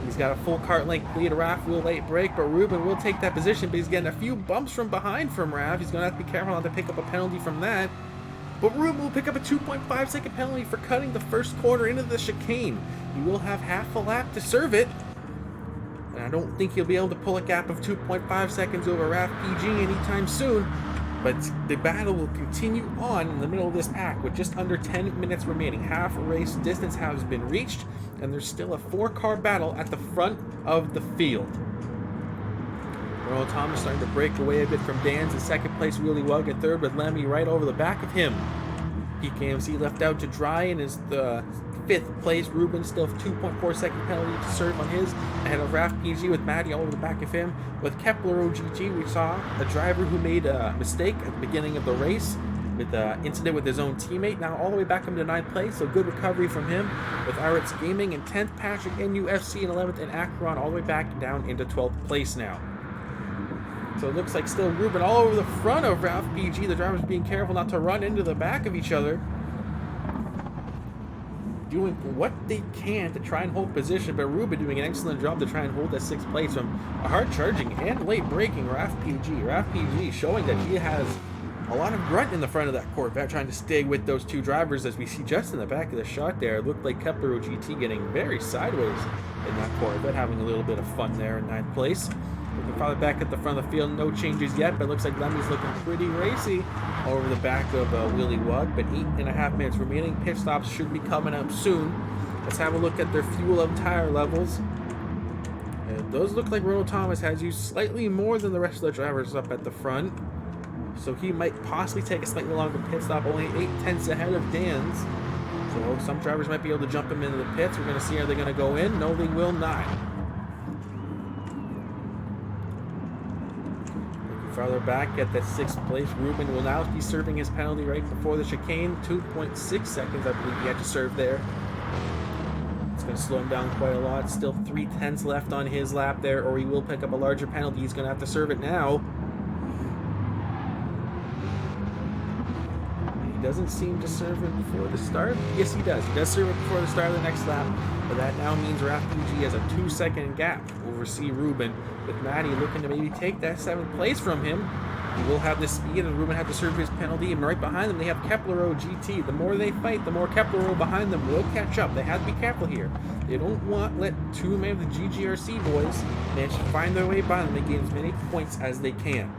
He's got a full cart length lead. Raf will late break, but Ruben will take that position, but he's getting a few bumps from behind from Raf. He's going to have to be careful not to pick up a penalty from that. But Ruben will pick up a 2.5 second penalty for cutting the first corner into the chicane. He will have half a lap to serve it. And I don't think he'll be able to pull a gap of 2.5 seconds over Raf PG anytime soon. But the battle will continue on in the middle of this pack with just under 10 minutes remaining. Half race distance has been reached, and there's still a 4-car battle at the front of the field. Earl Thomas starting to break away a bit from Dan's in second place, Wheelie Wug in third, with Lemmy right over the back of him. PKMC left out to dry and is the 5th place. Ruben still 2.4 second penalty to serve on his, ahead of Raf PG with Maddie all over the back of him. With Kepler OGG, we saw a driver who made a mistake at the beginning of the race with the incident with his own teammate, now all the way back up to 9th place, so good recovery from him. With Iritz Gaming in 10th, Patrick NUFC in 11th, and Akron all the way back down into 12th place now. So it looks like still Ruben all over the front of Raf PG. The drivers being careful not to run into the back of each other. Doing what they can to try and hold position, but Ruben doing an excellent job to try and hold that 6th place from a hard charging and late braking Raf PG. Raf PG showing that he has a lot of grunt in the front of that Corvette, trying to stay with those two drivers, as we see just in the back of the shot there. It looked like Kepler OGT getting very sideways in that Corvette, having a little bit of fun there in 9th place. Looking farther back at the front of the field, no changes yet, but it looks like Lemmy's looking pretty racy over the back of Wheelie Wug, but 8.5 minutes remaining. Pit stops should be coming up soon. Let's have a look at their fuel and tire levels. And those look like Ronald Thomas has used slightly more than the rest of the drivers up at the front, so he might possibly take a slightly longer pit stop, only 8/10 ahead of Dan's. So some drivers might be able to jump him into the pits. We're going to see, are they going to go in? No, they will not. Farther back at that 6th place, Ruben will now be serving his penalty right before the chicane. 2.6 seconds, I believe he had to serve there. It's going to slow him down quite a lot. Still 3/10 left on his lap there, or he will pick up a larger penalty. He's going to have to serve it now. He doesn't seem to serve it before the start. Yes, he does. He does serve it before the start of the next lap. But that now means Raf PG has a 2-second gap over C. Ruben, with Maddie looking to maybe take that 7th place from him. He will have the speed, and Ruben have to serve his penalty. And right behind them, they have Kepler OGT. The more they fight, the more Kepler behind them will catch up. They have to be careful here. They don't want to let too many of the GGRC boys manage to find their way by them and gain as many points as they can.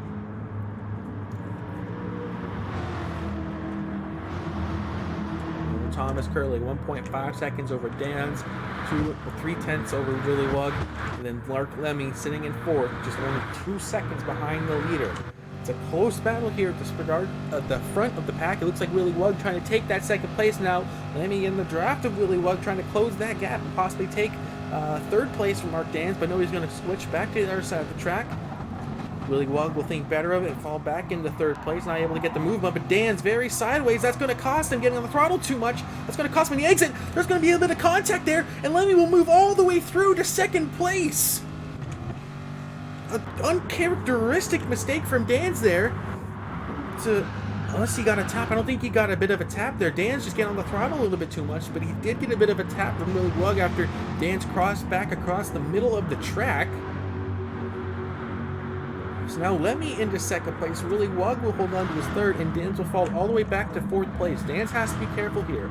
Thomas Curley, 1.5 seconds over Dan's, 3/10 over Wheelie Wug, and then Mark Lemmy sitting in 4th, just only 2 seconds behind the leader. It's a close battle here at the front of the pack. It looks like Wheelie Wug trying to take that 2nd place now. Lemmy in the draft of Wheelie Wug trying to close that gap and possibly take 3rd place from Mark Dan's, but nobody's going to switch back to the other side of the track. Wheelie Wug will think better of it and fall back into 3rd place, not able to get the movement, but Dan's very sideways. That's going to cost him getting on the throttle too much. That's going to cost him the exit. There's going to be a bit of contact there, and Lemmy will move all the way through to 2nd place. An uncharacteristic mistake from Dan's there. Unless he got a tap. I don't think he got a bit of a tap there. Dan's just getting on the throttle a little bit too much, but he did get a bit of a tap from Wheelie Wug after Dan's crossed back across the middle of the track. So now Lemmy into 2nd place. Wheelie Wug will hold on to his 3rd, and Dan's will fall all the way back to 4th place. Dan's has to be careful here.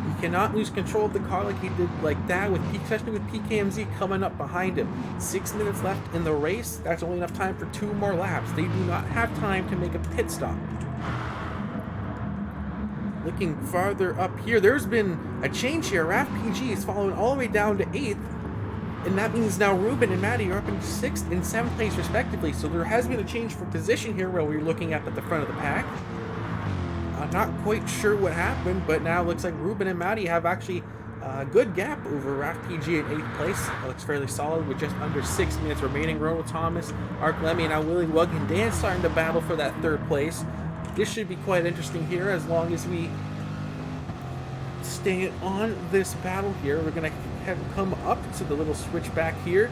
He cannot lose control of the car like he did like that, especially with PKMZ coming up behind him. 6 minutes left in the race. That's only enough time for 2 more laps. They do not have time to make a pit stop. Looking farther up here, there's been a change here. Raf PG is following all the way down to 8th. And that means now Ruben and Maddie are up in 6th and 7th place respectively. So there has been a change for position here while we're looking up at the front of the pack. I'm not quite sure what happened, but now it looks like Ruben and Maddie have actually a good gap over Raf PG in 8th place. It looks fairly solid with just under 6 minutes remaining. Ronald Thomas, Mark Lemmy, and now Wheelie Wug and Dan starting to battle for that 3rd place. This should be quite interesting here as long as we stay on this battle here. We're going to come up to the little switchback here.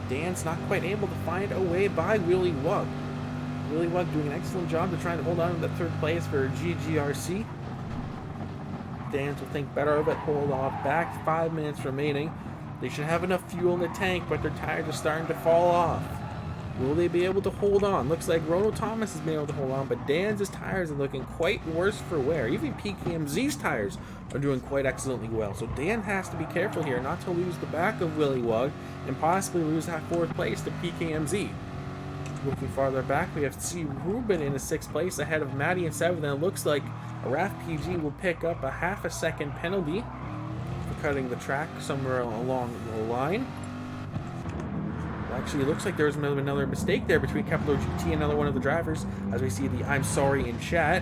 Dan's not quite able to find a way by Willy Wug. Willy Wug doing an excellent job to try to hold on to the third place for GGRC. Dans will think better of it, hold off back. 5 minutes remaining. They should have enough fuel in the tank, but their tires are starting to fall off. Will they be able to hold on? Looks like Ronald Thomas has been able to hold on, but Dan's tires are looking quite worse for wear. Even PKMZ's tires are doing quite excellently well. So Dan has to be careful here not to lose the back of Willy Wug and possibly lose that 4th place to PKMZ. Looking farther back, we have CRubennnn in the 6th place ahead of Maddie in 7th, and it looks like a RAF PG will pick up a ½ second penalty for cutting the track somewhere along the line. Actually, it looks like there was another mistake there between Capital GT and another one of the drivers, as we see the "I'm sorry" in chat.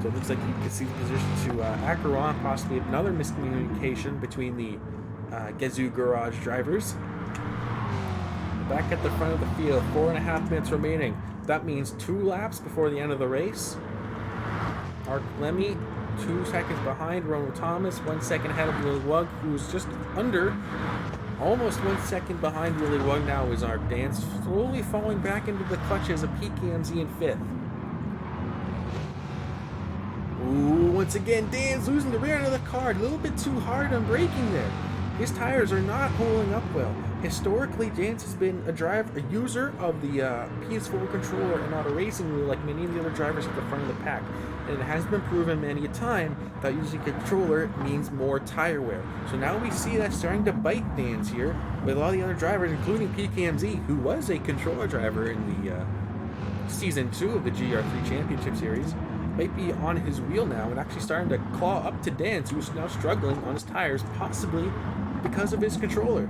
So it looks like you can see the position to Acheron, possibly another miscommunication between the Gazoo Garage drivers. Back at the front of the field, 4.5 minutes remaining. That means 2 laps before the end of the race. Mark Lemmy, 2 seconds behind Ronald Thomas, 1 second ahead of Willy Wug, who's just under. Almost 1 second behind Willy Wug now is our Dance, slowly falling back into the clutches of PKMZ in 5th. Ooh, once again, Dan's losing the rear end of the car. A little bit too hard on braking there. His tires are not holding up well. Historically, Dance has been a user of the PS4 controller and not a racing wheel like many of the other drivers at the front of the pack. And it has been proven many a time that using a controller means more tire wear. So now we see that starting to bite Dan's here with all the other drivers, including PKMZ, who was a controller driver in the Season 2 of the GR3 Championship Series. Might be on his wheel now and actually starting to claw up to Dan's, who's now struggling on his tires, possibly because of his controller.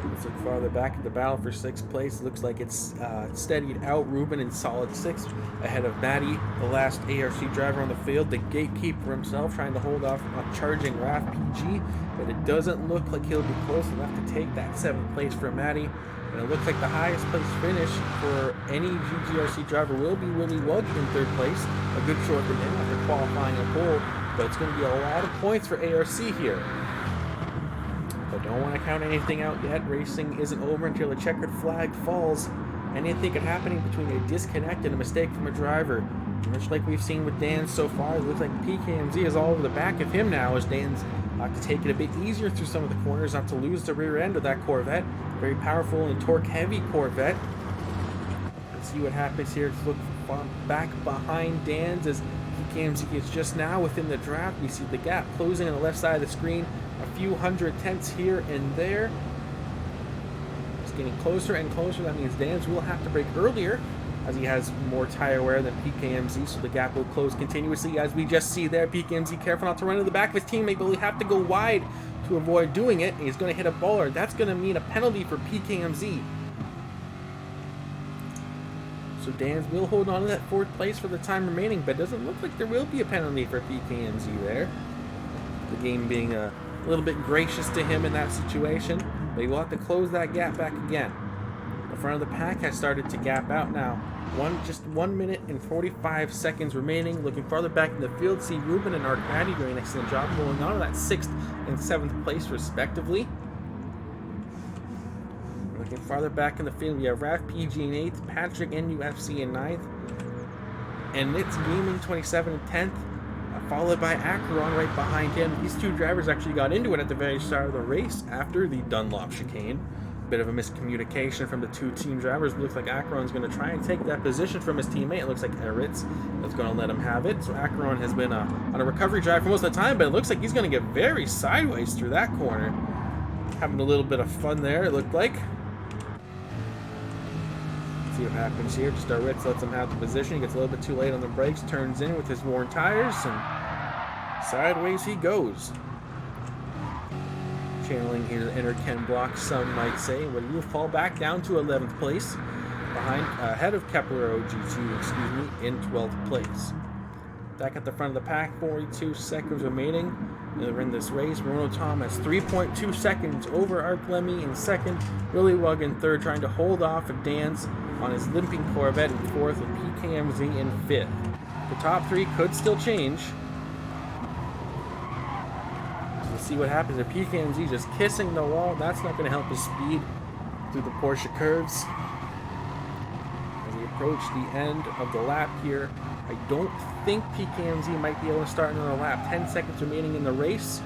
Let's look farther back at the battle for 6th place. Looks like it's steadied out. Ruben in solid 6th ahead of Maddie, the last ARC driver on the field, the gatekeeper himself, trying to hold off a charging RAF PG, but it doesn't look like he'll be close enough to take that 7th place for Maddie. And it looks like the highest place finish for any GGRC driver will be Willy Wug in 3rd place. A good short for him after qualifying a pole, but it's going to be a lot of points for ARC here. But don't want to count anything out yet. Racing isn't over until the checkered flag falls. Anything could happen between a disconnect and a mistake from a driver. Much like we've seen with Dan so far, it looks like PKMZ is all over the back of him now as Dan's to take it a bit easier through some of the corners, not to lose the rear end of that Corvette. Very powerful and torque-heavy Corvette. Let's see what happens here. Let's look back behind Dan's as PKMZ is just now within the draft. We see the gap closing on the left side of the screen. A few 100 here and there. It's getting closer and closer. That means Dan's will have to brake earlier as he has more tire wear than PKMZ, so the gap will close continuously as we just see there. PKMZ careful not to run into the back of his teammate, but will have to go wide to avoid doing it. He's going to hit a baller. That's going to mean a penalty for PKMZ. So Dan's will hold on to that 4th place for the time remaining, but it doesn't look like there will be a penalty for PKMZ there. The game being a little bit gracious to him in that situation, but he will have to close that gap back again. The front of the pack has started to gap out now. Just 1 minute and 45 seconds remaining. Looking farther back in the field, see Ruben and Arcadi doing an excellent job rolling on to that 6th and 7th place respectively. Looking farther back in the field, we have Raf PG in 8th, Patrick NUFC in 9th, and Nitz Gaming 27 and 10th, followed by Acheron right behind him. These two drivers actually got into it at the very start of the race after the Dunlop chicane. Bit of a miscommunication from the two team drivers. It looks like Acheron's going to try and take that position from his teammate. It looks like Eritz is going to let him have it. So Acheron has been on a recovery drive for most of the time, but it looks like he's going to get very sideways through that corner. Having a little bit of fun there, it looked like. Let's see what happens here. Just Eritz lets him have the position. He gets a little bit too late on the brakes, turns in with his worn tires, and sideways he goes. Channeling his inner Ken Block, some might say, but he will fall back down to 11th place, ahead of Kepler OG2, in 12th place. Back at the front of the pack, 42 seconds remaining. They're in this race. Ronald Thomas, 3.2 seconds over Arc Lemmy in 2nd. Willy Wug in 3rd, trying to hold off of Dan's on his limping Corvette in 4th, with PKMZ in 5th. The top 3 could still change. We'll see what happens if PKMZ just kissing the wall. That's not going to help his speed through the Porsche curves. As we approach the end of the lap here, I don't think PKMZ might be able to start another lap. 10 seconds remaining in the race.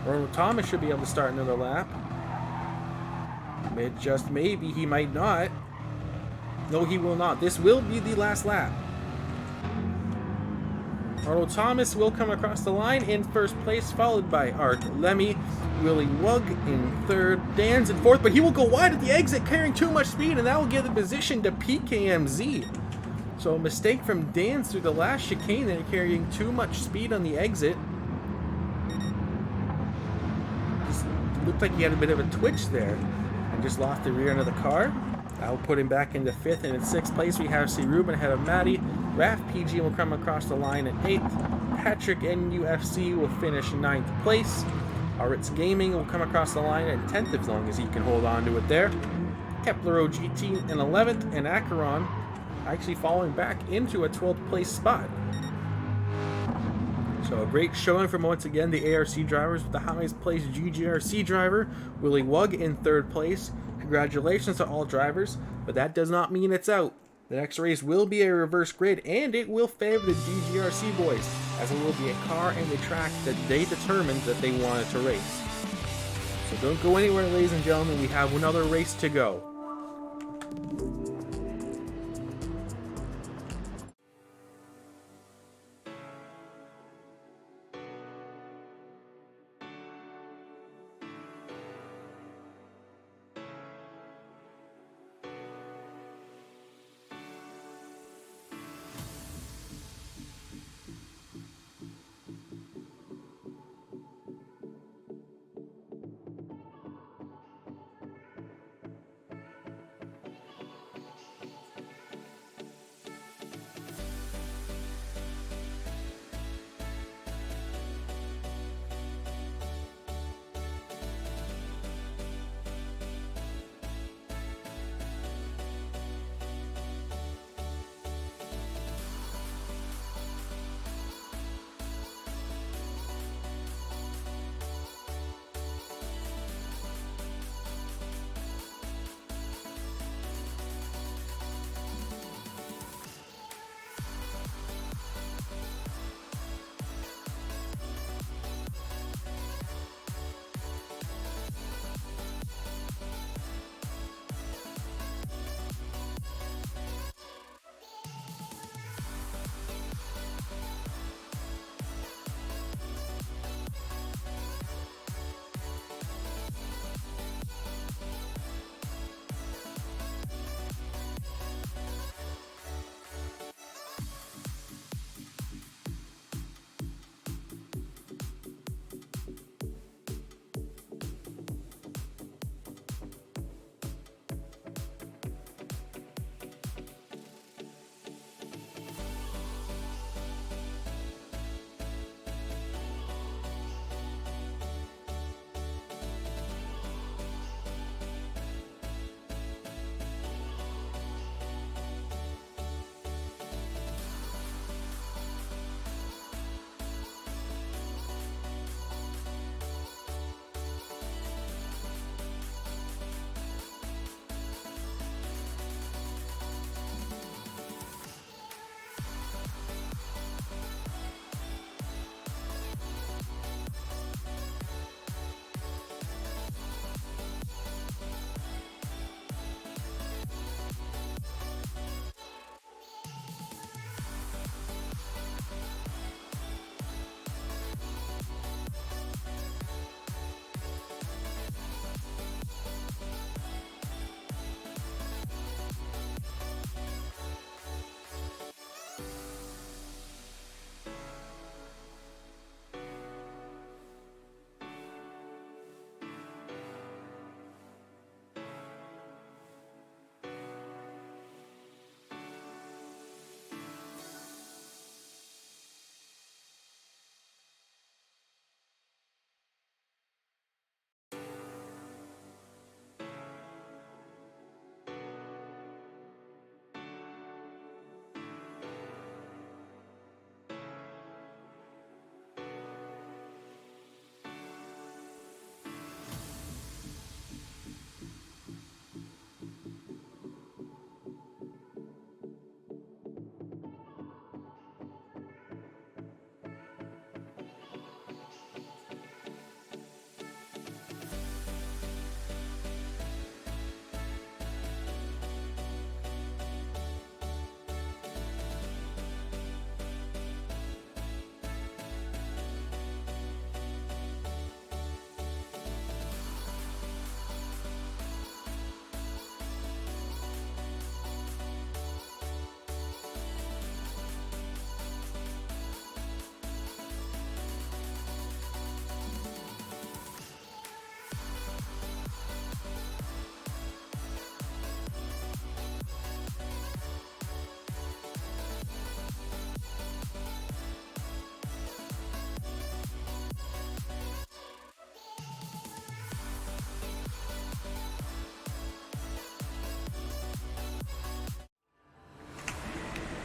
Ronald Thomas should be able to start another lap. Just maybe, he might not. No, he will not. This will be the last lap. Arnold Thomas will come across the line in 1st place, followed by Art Lemmy. Willie Wug in 3rd. Dan's in 4th, but he will go wide at the exit, carrying too much speed, and that will give the position to PKMZ. So a mistake from Dan's through the last chicane there, carrying too much speed on the exit. Just looked like he had a bit of a twitch there, and just lost the rear end of the car. That'll put him back into 5th, and in 6th place we have CRubennnn ahead of Matty. Raf PG will come across the line at 8th. Patrick NUFC will finish 9th place. Ritz Gaming will come across the line at 10th, as long as he can hold on to it there. Kepler GT in 11th, and Acheron actually falling back into a 12th place spot. So a great showing from, once again, the ARC drivers, with the highest placed GGRC driver, Willie Wug, in 3rd place. Congratulations to all drivers, but that does not mean it's out. The next race will be a reverse grid, and it will favor the GGRC boys, as it will be a car and a track that they determined that they wanted to race. So don't go anywhere, ladies and gentlemen, we have another race to go.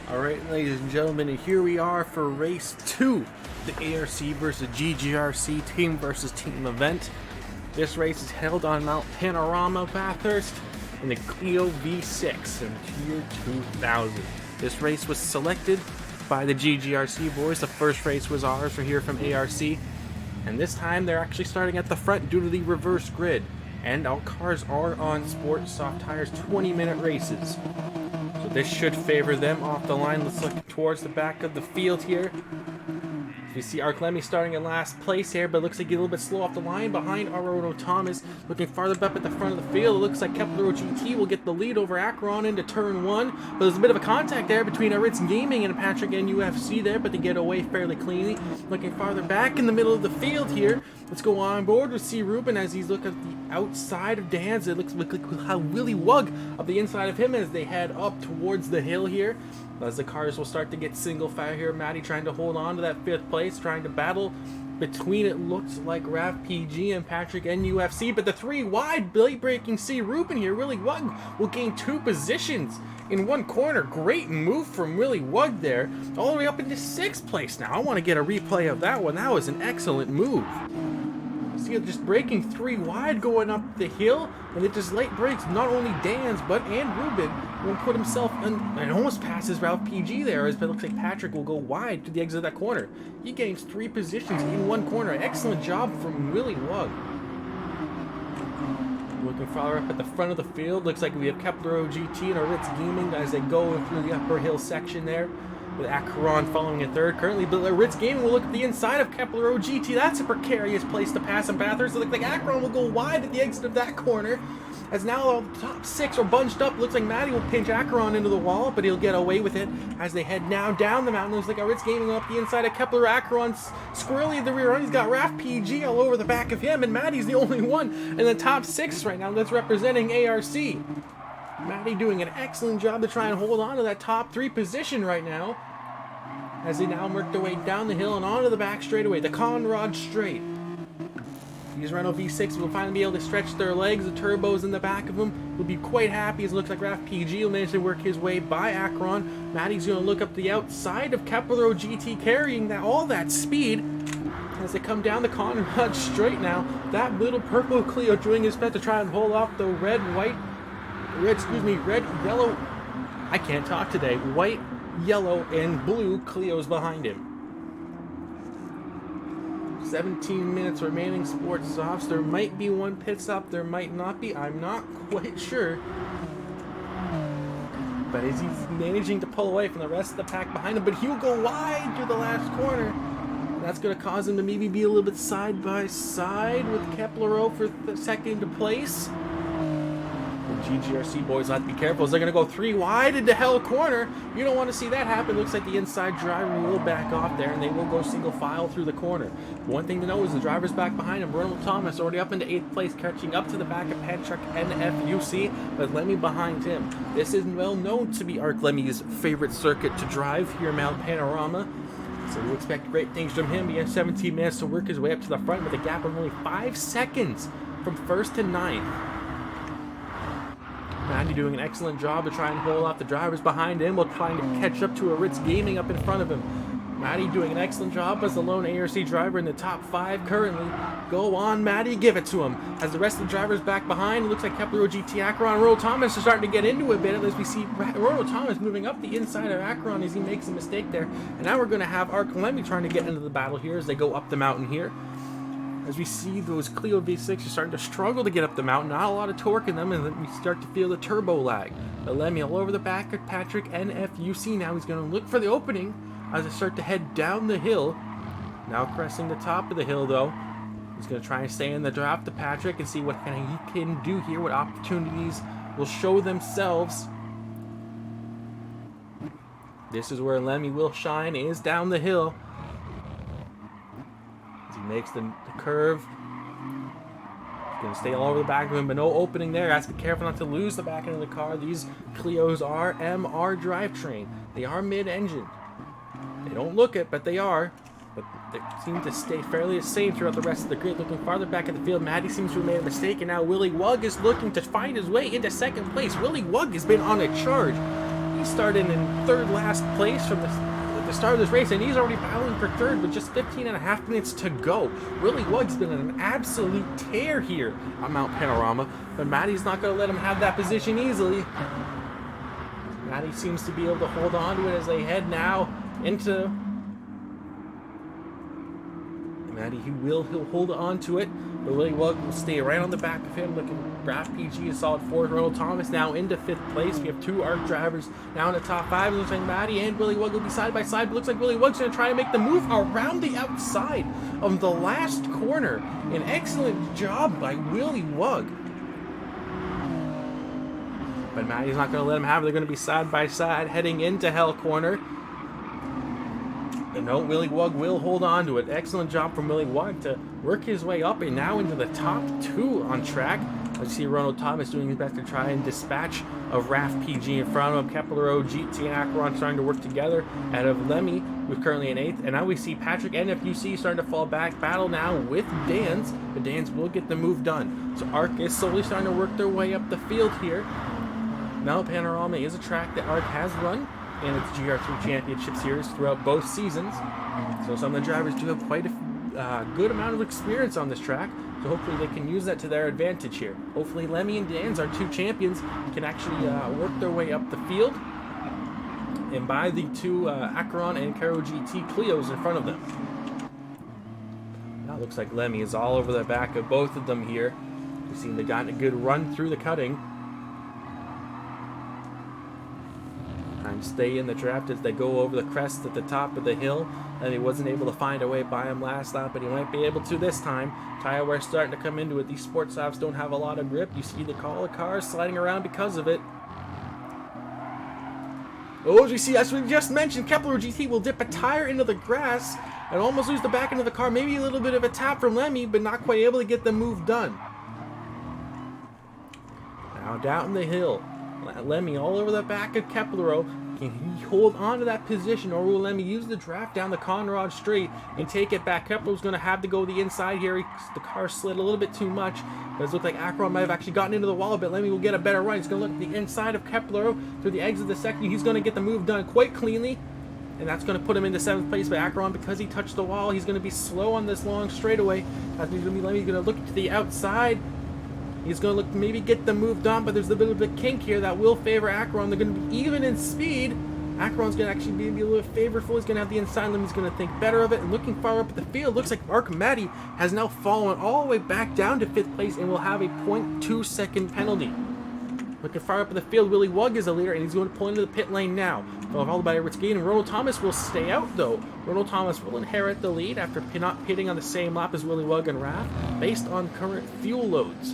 Alright, ladies and gentlemen, and here we are for race 2, the ARC versus GGRC team versus team event. This race is held on Mount Panorama, Bathurst, in the Clio V6 in Tier 2000. This race was selected by the GGRC boys. The first race was ours for here from ARC, and this time they're actually starting at the front due to the reverse grid. And our cars are on sport soft tires, 20-minute races. So this should favor them off the line. Let's look towards the back of the field here. You see Lemmy starting in last place here, but looks like he's a little bit slow off the line behind Rono Thomas. Looking farther up at the front of the field, it looks like Kepler GT will get the lead over Akron into turn 1. But there's a bit of a contact there between Ritz Gaming and Patrick and UFC there, but they get away fairly cleanly. Looking farther back in the middle of the field here, let's go on board with CRubennnn as he's looking at the outside of Dan's. It looks like how Willy Wug up the inside of him as they head up towards the hill here. As the cars will start to get single fire here, Matty trying to hold on to that 5th place, trying to battle between, it looks like, Rav PG and Patrick and UFC, but the 3 wide blade breaking CRubennnn here, Willy Wug will gain 2 positions in one corner. Great move from Willy Wug there, all the way up into 6th place now. I want to get a replay of that one. That was an excellent move. See it just breaking 3 wide going up the hill, and it just late breaks not only Dan's but and Ruben will put himself in, and almost passes Ralph PG there, as it looks like Patrick will go wide to the exit of that corner. He gains 3 positions in one corner. Excellent job from Willy Wug. Looking farther up at the front of the field, looks like we have Kepler GT and Ritz Gaming as they go through the upper hill section there, with Akron following in 3rd currently. But Ritz Gaming will look at the inside of Kepler GT. That's a precarious place to pass in Bathurst. It looks like Akron will go wide at the exit of that corner, as now all the top 6 are bunched up. Looks like Matty will pinch Akron into the wall, but he'll get away with it as they head now down the mountain. Looks like Ritz Gaming up the inside of Kepler. Akron squirrely at the rear end. He's got Raf PG all over the back of him, and Matty's the only one in the top 6 right now that's representing ARC. Matty doing an excellent job to try and hold on to that top 3 position right now, as they now work their way down the hill and onto the back straightaway, the Conrad Straight. These Renault V6 will finally be able to stretch their legs. The turbos in the back of them will be quite happy, as it looks like Raf PG will manage to work his way by Akron. Matty's going to look up the outside of Kepler GT, carrying all that speed as they come down the Conrad Straight now. That little purple Clio doing his best to try and hold off the red, yellow, I can't talk today, white, yellow, and blue Clios behind him. 17 minutes remaining, sports softs. There might be one pit stop, there might not be. I'm not quite sure. But as he's managing to pull away from the rest of the pack behind him, but he'll go wide through the last corner. That's going to cause him to maybe be a little bit side by side with Kepler for the 2nd place. GGRC boys have to be careful as they're going to go 3 wide into hell corner. You don't want to see that happen. Looks like the inside driver will back off there, and they will go single file through the corner. One thing to know is the driver's back behind him. Ronald Thomas already up into 8th place, catching up to the back of Patrick NFUC, but Lemmy behind him. This is well known to be Lemmy's favorite circuit to drive here in Mount Panorama, so we expect great things from him. He has 17 minutes to work his way up to the front with a gap of only 5 seconds from 1st to 9th. Matty doing an excellent job to try and hold off the drivers behind him while trying to catch up to a Ritz Gaming up in front of him. Matty doing an excellent job as the lone ARC driver in the top 5 currently. Go on, Matty, give it to him. As the rest of the drivers back behind, it looks like Kepler GT, Akron, and Ronald Thomas are starting to get into it a bit, as we see Ronald Thomas moving up the inside of Akron as he makes a mistake there. And now we're going to have Lemmy trying to get into the battle here as they go up the mountain here. As we see those Clio V6 are starting to struggle to get up the mountain, not a lot of torque in them, and then we start to feel the turbo lag. But Lemmy all over the back of Patrick NFUC now. He's going to look for the opening as they start to head down the hill. Now pressing the top of the hill though. He's going to try and stay in the drop to Patrick and see what he can do here, what opportunities will show themselves. This is where Lemmy will shine, is down the hill. He makes the curve. He's going to stay all over the back of him, but no opening there. Has to be careful not to lose the back end of the car. These Clios are MR drivetrain. They are mid-engine. They don't look it, but they are. But they seem to stay fairly the same throughout the rest of the grid. Looking farther back at the field, Matty seems to have made a mistake, and now Willy Wug is looking to find his way into 2nd place. Willy Wug has been on a charge. He started in third last place from the start of this race, and he's already battling for third with just 15.5 minutes to go. Willie Wood's been in an absolute tear here on Mount Panorama, but Matty's not going to let him have that position easily. Matty seems to be able to hold on to it as they head now into... Matty, he'll hold on to it, but Willie Wood will stay right on the back of him, looking Raph PG a solid fourth. Ronald Thomas now into 5th place. We have 2 ARC drivers now in the top 5. It looks like Matty and Willie Wood will be side by side, but looks like Willie Wood's going to try and make the move around the outside of the last corner. An excellent job by Willie Wood. But Matty's not going to let him have it. They're going to be side by side heading into Hell Corner. And no, Willie Wood will hold on to it. Excellent job from Willie Wood to work his way up and now into the top 2 on track. I see Ronald Thomas doing his best to try and dispatch of Raph PG in front of him. Kepler, GT, and Acheron starting to work together ahead of Lemmy, who's currently in 8th. And now we see Patrick NFUC starting to fall back. Battle now with Dans, but Dans will get the move done. So ARC is slowly starting to work their way up the field here. Mount Panorama is a track that ARC has run in its GGRC Championship Series throughout both seasons. So some of the drivers do have quite a good amount of experience on this track. So hopefully they can use that to their advantage here. Hopefully Lemmy and Dans, our 2 champions, can actually work their way up the field and buy the 2 Acheron and Caro GT Clios in front of them. Now it looks like Lemmy is all over the back of both of them here. We've seen they've gotten a good run through the cutting. And stay in the draft as they go over the crest at the top of the hill. And he wasn't able to find a way by him last lap, but he might be able to this time. Tire wear starting to come into it. These sports softs don't have a lot of grip. You see the cars sliding around because of it. Oh, as we see, as we just mentioned, Kepler GT will dip a tire into the grass and almost lose the back end of the car. Maybe a little bit of a tap from Lemmy, but not quite able to get the move done. Now down the hill. Lemmy all over the back of Kepler. Can he hold on to that position, or will Lemmy use the draft down the Conrad straight and take it back? Kepler's going to have to go the inside here. The car slid a little bit too much, but it looks like Acheron might have actually gotten into the wall a bit. Lemmy will get a better run. He's going to look at the inside of Kepler through the exit of the second. He's going to get the move done quite cleanly, and that's going to put him into 7th place. But Acheron, because he touched the wall, he's going to be slow on this long straightaway. That's going to be Lemmy's going to look to the outside. He's going to look to maybe get the move done, but there's a bit of a kink here that will favor Acheron. They're going to be even in speed. Acheron's going to actually be a little favorable. He's going to have the inside limb. He's going to think better of it. And looking far up at the field, looks like Mark Matty has now fallen all the way back down to 5th place and will have a 0.2 second penalty. Looking far up at the field, Willie Wood is the leader, and he's going to pull into the pit lane now. Followed by Rich Gane, and Ronald Thomas will stay out, though. Ronald Thomas will inherit the lead after not pitting on the same lap as Willie Wood and Raph, based on current fuel loads.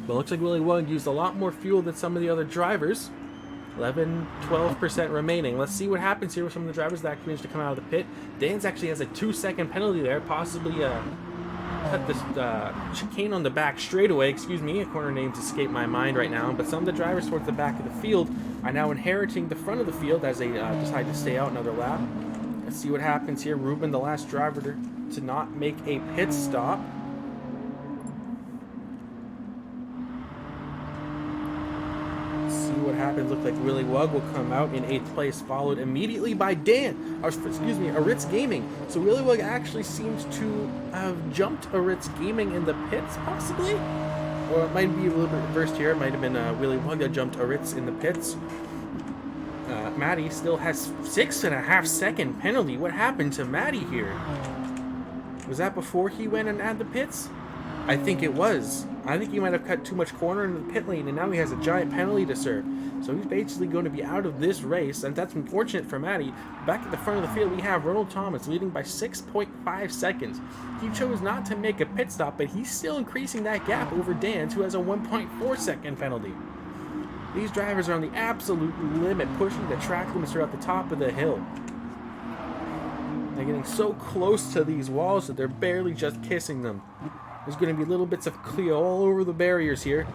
But it looks like Willie Wood used a lot more fuel than some of the other drivers. 11-12% remaining. Let's see what happens here with some of the drivers that managed to come out of the pit. Dans actually has a 2-second penalty there, possibly cut this chicane on the back straightaway. Excuse me, corner names escape my mind right now. But some of the drivers towards the back of the field are now inheriting the front of the field as they decide to stay out another lap. Let's see what happens here. Ruben, the last driver to not make a pit stop. What happens. Looks like Willie Wood will come out in 8th place, followed immediately by Aritz Gaming. So Willie Wood actually seems to have jumped Aritz Gaming in the pits, possibly? Or it might be a little bit reversed here. It might have been Willie Wood that jumped Aritz in the pits. Matty still has 6.5 second penalty. What happened to Matty here? Was that before he went and had the pits? I think it was. I think he might have cut too much corner into the pit lane, and now he has a giant penalty to serve. So he's basically going to be out of this race, and that's unfortunate for Matty. Back at the front of the field, we have Ronald Thomas leading by 6.5 seconds. He chose not to make a pit stop, but he's still increasing that gap over Dans, who has a 1.4 second penalty. These drivers are on the absolute limit, pushing the track limits throughout the top of the hill. They're getting so close to these walls that they're barely just kissing them. There's going to be little bits of Clio all over the barriers here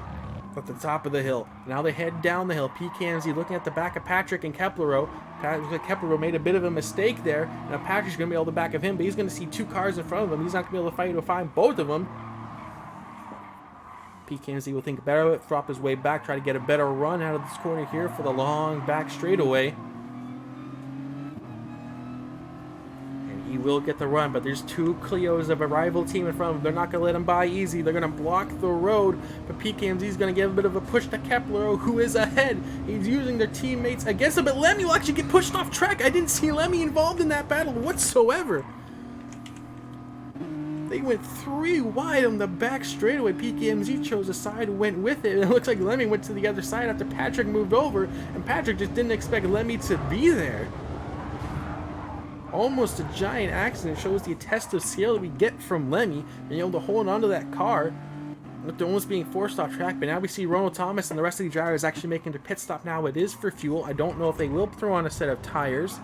at the top of the hill. Now they head down the hill. PKMZ looking at the back of Patrick and Kepler. Kepler made a bit of a mistake there. Now Patrick's going to be able to back of him, but he's going to see 2 cars in front of him. He's not going to be able to fight to find both of them. PKMZ will think better of it, drop his way back, try to get a better run out of this corner here for the long back straightaway. He will get the run, but there's two Clios of a rival team in front of him. They're not going to let him by easy. They're going to block the road, but PKMZ is going to give a bit of a push to Kepler, who is ahead. He's using their teammates against him, but Lemmy will actually get pushed off track. I didn't see Lemmy involved in that battle whatsoever. They went 3 wide on the back straightaway. PKMZ chose a side, went with it. It looks like Lemmy went to the other side after Patrick moved over, and Patrick just didn't expect Lemmy to be there. Almost a giant accident. Shows the test of skill that we get from Lemmy, being able to hold onto that car with almost being forced off track. But now we see Ronald Thomas and the rest of the drivers actually making their pit stop now. It is for fuel. I don't know if they will throw on a set of tires.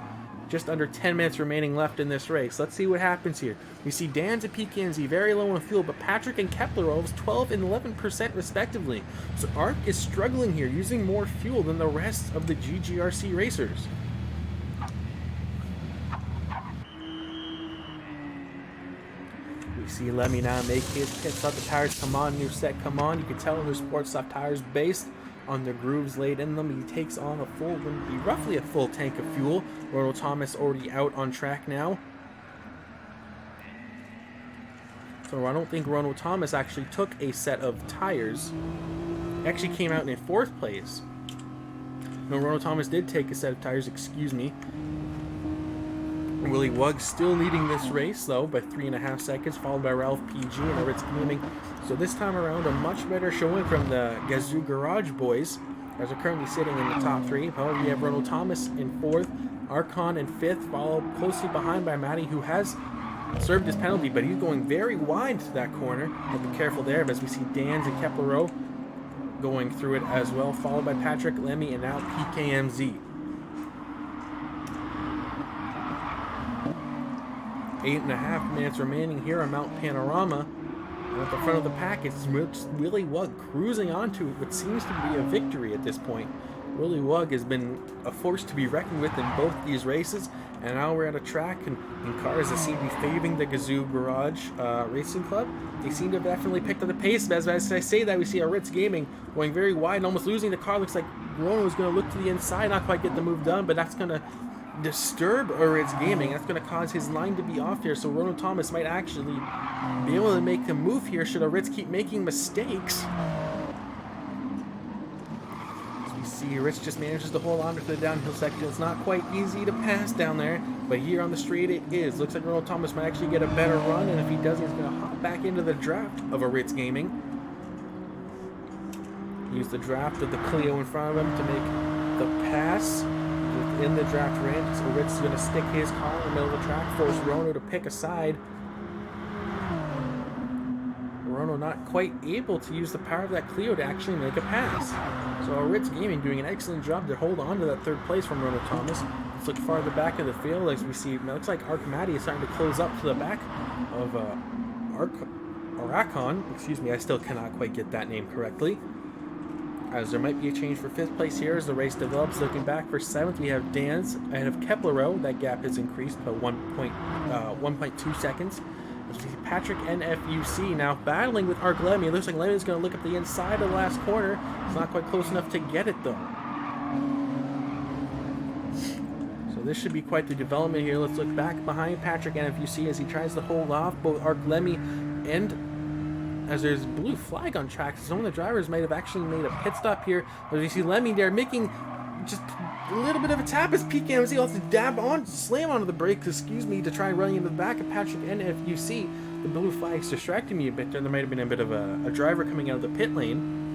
Just under 10 minutes remaining left in this race. Let's see what happens here. We see Dan's and PKMZ very low on fuel, but Patrick and Keplerov's 12 and 11% respectively. So ARC is struggling here, using more fuel than the rest of the GGRC racers. We see Lemmy now make his pit stop. The tires come on, new set come on. You can tell they're sports stop tires based on the grooves laid in them. He takes on roughly a full tank of fuel. Ronald Thomas already out on track now. So I don't think Ronald Thomas actually took a set of tires. He actually came out in 4th place. No, Ronald Thomas did take a set of tires, excuse me. Willie Wugg still leading this race, though, by 3.5 seconds, followed by Ralph PG and Ritz Gaming. So this time around, a much better showing from the Gazoo Garage boys, as they're currently sitting in the top 3. However, we have Ronald Thomas in 4th, Archon in 5th, followed closely behind by Matty, who has served his penalty, but he's going very wide to that corner. Have to be careful there, as we see Dan's and Kepler going through it as well, followed by Patrick, Lemmy, and now PKMZ. 8.5 minutes remaining here on Mount Panorama. And at the front of the pack, it's Willie Wugg cruising onto what seems to be a victory at this point. Willie Wugg has been a force to be reckoned with in both these races, and now we're at a track and cars that seem to be favoring the Gazoo Garage Racing Club. They seem to have definitely picked up the pace, but as I say that, we see our Ritz Gaming going very wide and almost losing the car. Looks like Rono is going to look to the inside, not quite get the move done, but that's going to disturb Ritz Gaming. That's going to cause his line to be off here, so Ronald Thomas might actually be able to make a move here should Ritz keep making mistakes. As we see, Ritz just manages to hold on to the downhill section. It's not quite easy to pass down there, but here on the straight it is. Looks like Ronald Thomas might actually get a better run, and if he does, he's going to hop back into the draft of Ritz Gaming. Use the draft of the Clio in front of him to make the pass in the draft ramp. So Ritz is going to stick his car in the middle of the track, force Rono to pick a side. Rono not quite able to use the power of that Clio to actually make a pass. So Ritz Gaming doing an excellent job to hold on to that 3rd place from Ronald Thomas. Let's look farther back of the field as we see, it looks like Arc Matty is starting to close up to the back of Aracon. Excuse me, I still cannot quite get that name correctly. As there might be a change for 5th place here as the race develops. Looking back for 7th, we have Dan's ahead of Kepler. That gap has increased by 1.2 seconds. As we see Patrick NFUC now battling with Arc Lemmy. It looks like Lemmy is going to look up the inside of the last corner. It's not quite close enough to get it, though. So this should be quite the development here. Let's look back behind Patrick NFUC as he tries to hold off both Arc Lemmy and as there's a blue flag on track. Some of the drivers might have actually made a pit stop here. As you see Lemmy there making just a little bit of a tap as PKMZ has to slam onto the brakes, excuse me, to try running into the back of Patrick NFUC. The blue flag's distracting me a bit there. There might have been a bit of a driver coming out of the pit lane.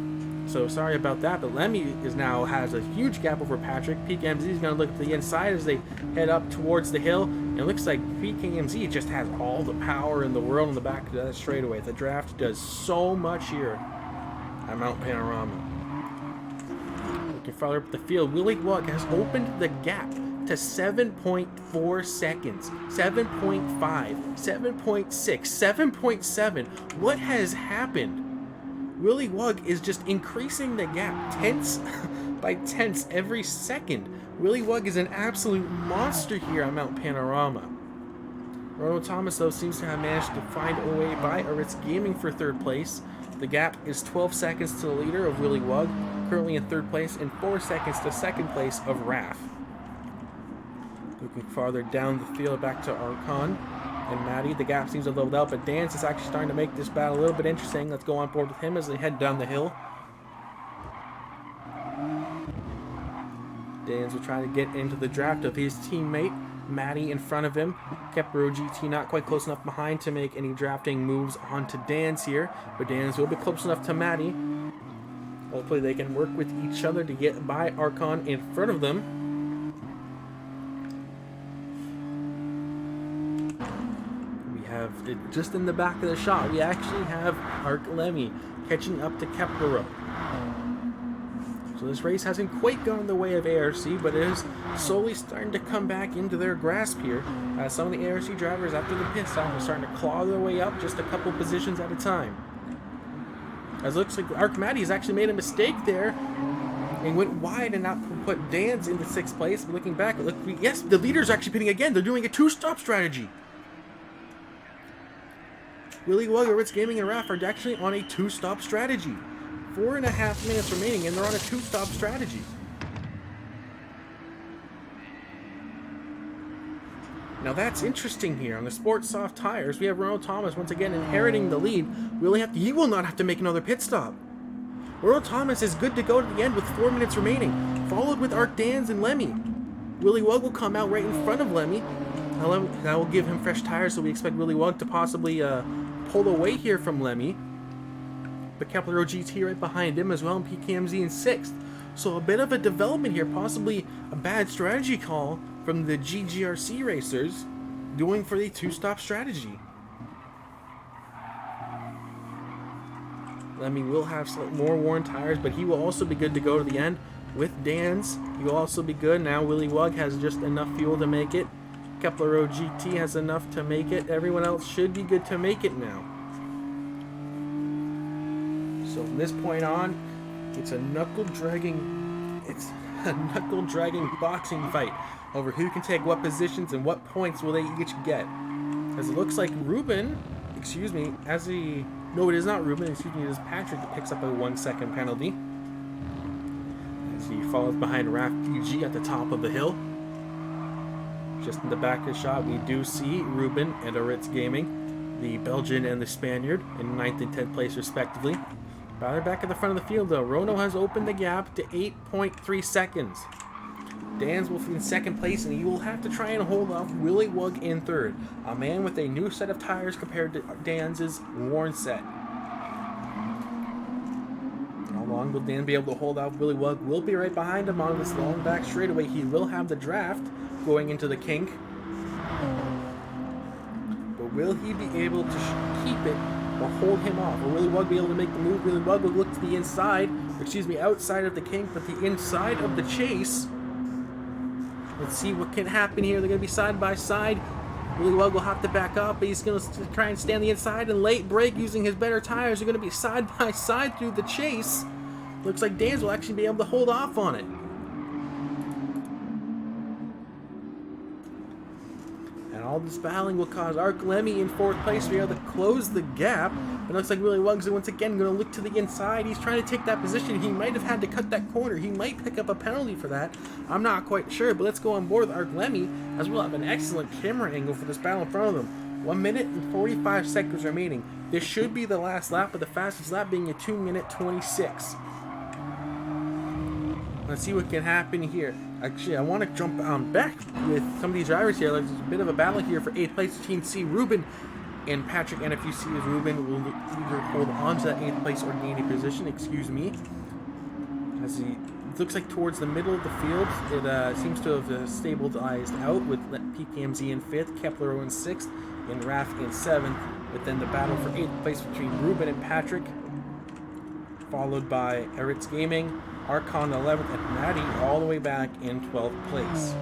So sorry about that, but Lemmy now has a huge gap over Patrick. PKMZ is going to look at the inside as they head up towards the hill. And it looks like PKMZ just has all the power in the world in the back of that straightaway. The draft does so much here at Mount Panorama. Looking farther up the field, Willie Wugg has opened the gap to 7.4 seconds, 7.5, 7.6, 7.7. What has happened? Willie Wugg is just increasing the gap tenths by tenths every second. Willie Wugg is an absolute monster here on Mount Panorama. Ronald Thomas, though, seems to have managed to find a way by Ritz Gaming for 3rd place. The gap is 12 seconds to the leader of Willy Wug, currently in 3rd place, and 4 seconds to 2nd place of Raph. Looking farther down the field, back to Archon and Maddie. The gap seems to have leveled out, but Dance is actually starting to make this battle a little bit interesting. Let's go on board with him as they head down the hill. Dance will try to get into the draft of his teammate, Maddie, in front of him. Kepler GT not quite close enough behind to make any drafting moves onto Dance here, but Dance will be close enough to Maddie. Hopefully they can work with each other to get by Archon in front of them. We have it just in the back of the shot. We actually have Arc Lemmy catching up to Kepler. So this race hasn't quite gone the way of ARC, but it is slowly starting to come back into their grasp here. Some of the ARC drivers, after the pit stop, are starting to claw their way up just a couple positions at a time. As it looks like Arc Maddie's actually made a mistake there and went wide and not put Dance into 6th place. But looking back, yes, the leader's actually pitting again. They're doing a 2-stop strategy. Willy Wug, Ritz Gaming, and Raph are actually on a 2-stop strategy. 4.5 minutes remaining, and they're on a 2-stop strategy. Now that's interesting here. On the Sport Soft tires, we have Ronald Thomas once again inheriting the lead. He will not have to make another pit stop. Ronald Thomas is good to go to the end with 4 minutes remaining, followed with Arc Dans and Lemmy. Willy Wug will come out right in front of Lemmy. That will give him fresh tires, so we expect Willy Wug to possibly pull away here from Lemmy. But Kepler GT right behind him as well, and PKMZ in 6th. So a bit of a development here, possibly a bad strategy call from the GGRC racers, going for the 2-stop strategy. Lemmy will have more worn tires, but he will also be good to go to the end. With Dan's, he will also be good. Now Willy Wug has just enough fuel to make it. Kepler GT has enough to make it. Everyone else should be good to make it now. So from this point on, it's a knuckle-dragging boxing fight over who can take what positions and what points will they each get. As it looks like Ruben, no, it is not Ruben, it is Patrick that picks up a 1-second penalty. As he follows behind Raph PG at the top of the hill. Just in the back of the shot, we do see Ruben and Ritz Gaming, the Belgian and the Spaniard, in 9th and 10th place respectively. Rather back at the front of the field though, Rono has opened the gap to 8.3 seconds. Dan's will be in 2nd place, and he will have to try and hold off Willy Wug in 3rd. A man with a new set of tires compared to Dan's worn set. How long will Dan be able to hold off Willy Wug? We'll be right behind him on this long back straightaway. He will have the draft going into the kink. But will he be able to keep it or hold him off? Will Willy Wug be able to make the move? Willy Wug will look to the inside, outside of the kink, but the inside of the chase. Let's see what can happen here. They're going to be side by side. Willy Wug will have to back up, but he's going to try and stand the inside and late break using his better tires. They're going to be side by side through the chase. Looks like Dan's will actually be able to hold off on it. And all this battling will cause Arc Lemmy in 4th place to be able to close the gap. It looks like Willy Wug's once again going to look to the inside. He's trying to take that position. He might have had to cut that corner. He might pick up a penalty for that. I'm not quite sure, but let's go on board with Arc Lemmy, as we'll have an excellent camera angle for this battle in front of them. 1 minute and 45 seconds remaining. This should be the last lap, but the fastest lap being a 2-minute 26. Let's see what can happen here. Actually, I want to jump back with some of these drivers here. There's a bit of a battle here for 8th place between C. Ruben and Patrick, and if you see as Ruben will either hold on to that 8th place or gain a position, as he looks like towards the middle of the field. It seems to have stabilized out with PKMZ in 5th, Kepler in 6th, and Raph in 7th, but then the battle for 8th place between Ruben and Patrick, followed by Ritz Gaming, Archon 11th, and Maddie all the way back in 12th place.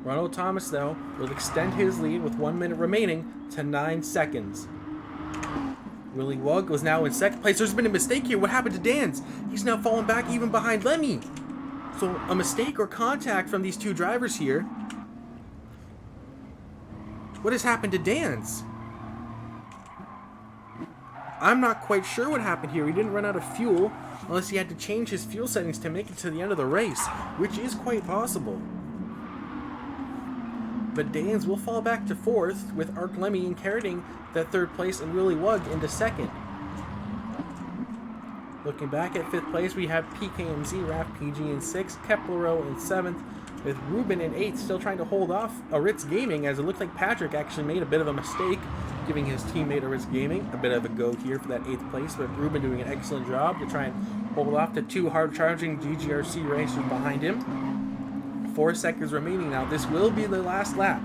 Ronald Thomas, though, will extend his lead with 1 minute remaining to 9 seconds. Willy Wug was now in 2nd place. There's been a mistake here. What happened to Dan's? He's now fallen back even behind Lemmy. So a mistake or contact from these two drivers here. What has happened to Dan's? I'm not quite sure what happened here. He didn't run out of fuel, unless he had to change his fuel settings to make it to the end of the race, which is quite possible. But Dans will fall back to 4th, with Arc Lemmy inheriting that 3rd place and Willy Wug into 2nd. Looking back at 5th place, we have PKMZ, Raf PG in 6th, Keplero in 7th, with Ruben in 8th, still trying to hold off Aritz Gaming, as it looked like Patrick actually made a bit of a mistake, giving his teammate Aritz Gaming a bit of a go here for that 8th place, but Ruben doing an excellent job to try and hold off the 2 hard-charging GGRC racers behind him. 4 seconds remaining now. This will be the last lap.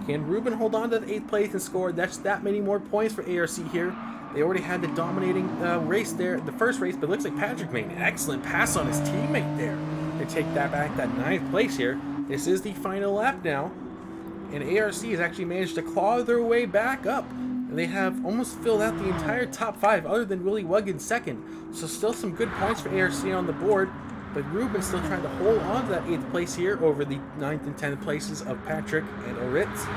Can Ruben hold on to the 8th place and score that many more points for ARC here? They already had the dominating race there, the first race, but it looks like Patrick made an excellent pass on his teammate there to take that back, that 9th place here. This is the final lap now, and ARC has actually managed to claw their way back up. And they have almost filled out the entire top 5, other than Willy Wug in 2nd. So still some good points for ARC on the board, but Ruben still trying to hold on to that 8th place here over the 9th and 10th places of Patrick and Aritz.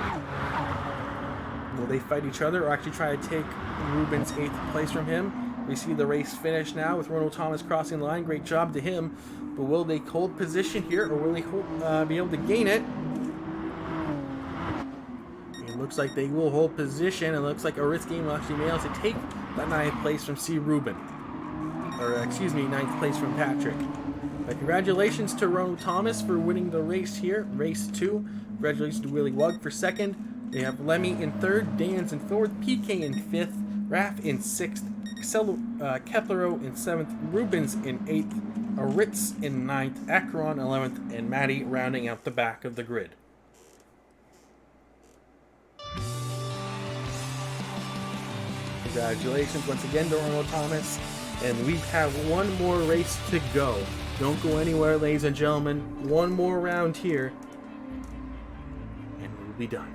Will they fight each other or actually try to take Ruben's 8th place from him? We see the race finish now with Ronald Thomas crossing the line. Great job to him. But will they hold position here, or will they be able to gain it? It looks like they will hold position. It looks like Aritz Game will actually be able to take that 9th place from Ruben. Or, excuse me, 9th place from Patrick. But congratulations to Ronald Thomas for winning the race here, race 2. Congratulations to Willy Wug for 2nd. They have Lemmy in 3rd, Dans in 4th, PK in 5th, Raf in 6th, Keplero in 7th, Rubens in 8th, Aritz in 9th, Akron 11th, and Maddie rounding out the back of the grid. Congratulations once again to Ronald Thomas, and we have one more race to go. Don't go anywhere, ladies and gentlemen. One more round here, and we'll be done.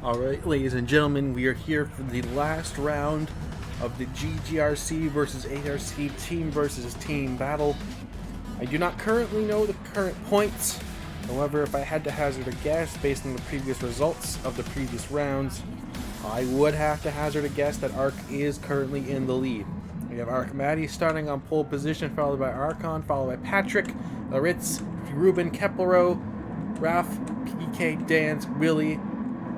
Alright, ladies and gentlemen, we are here for the last round of the GGRC versus ARC team versus team battle. I do not currently know the current points. However, if I had to hazard a guess based on the previous results of the previous rounds, I would have to hazard a guess that Arc is currently in the lead. We have Arc Maddie starting on pole position, followed by Archon, followed by Patrick, Laritz, Ruben, Keplero, Raf, PK, Dans, Willie,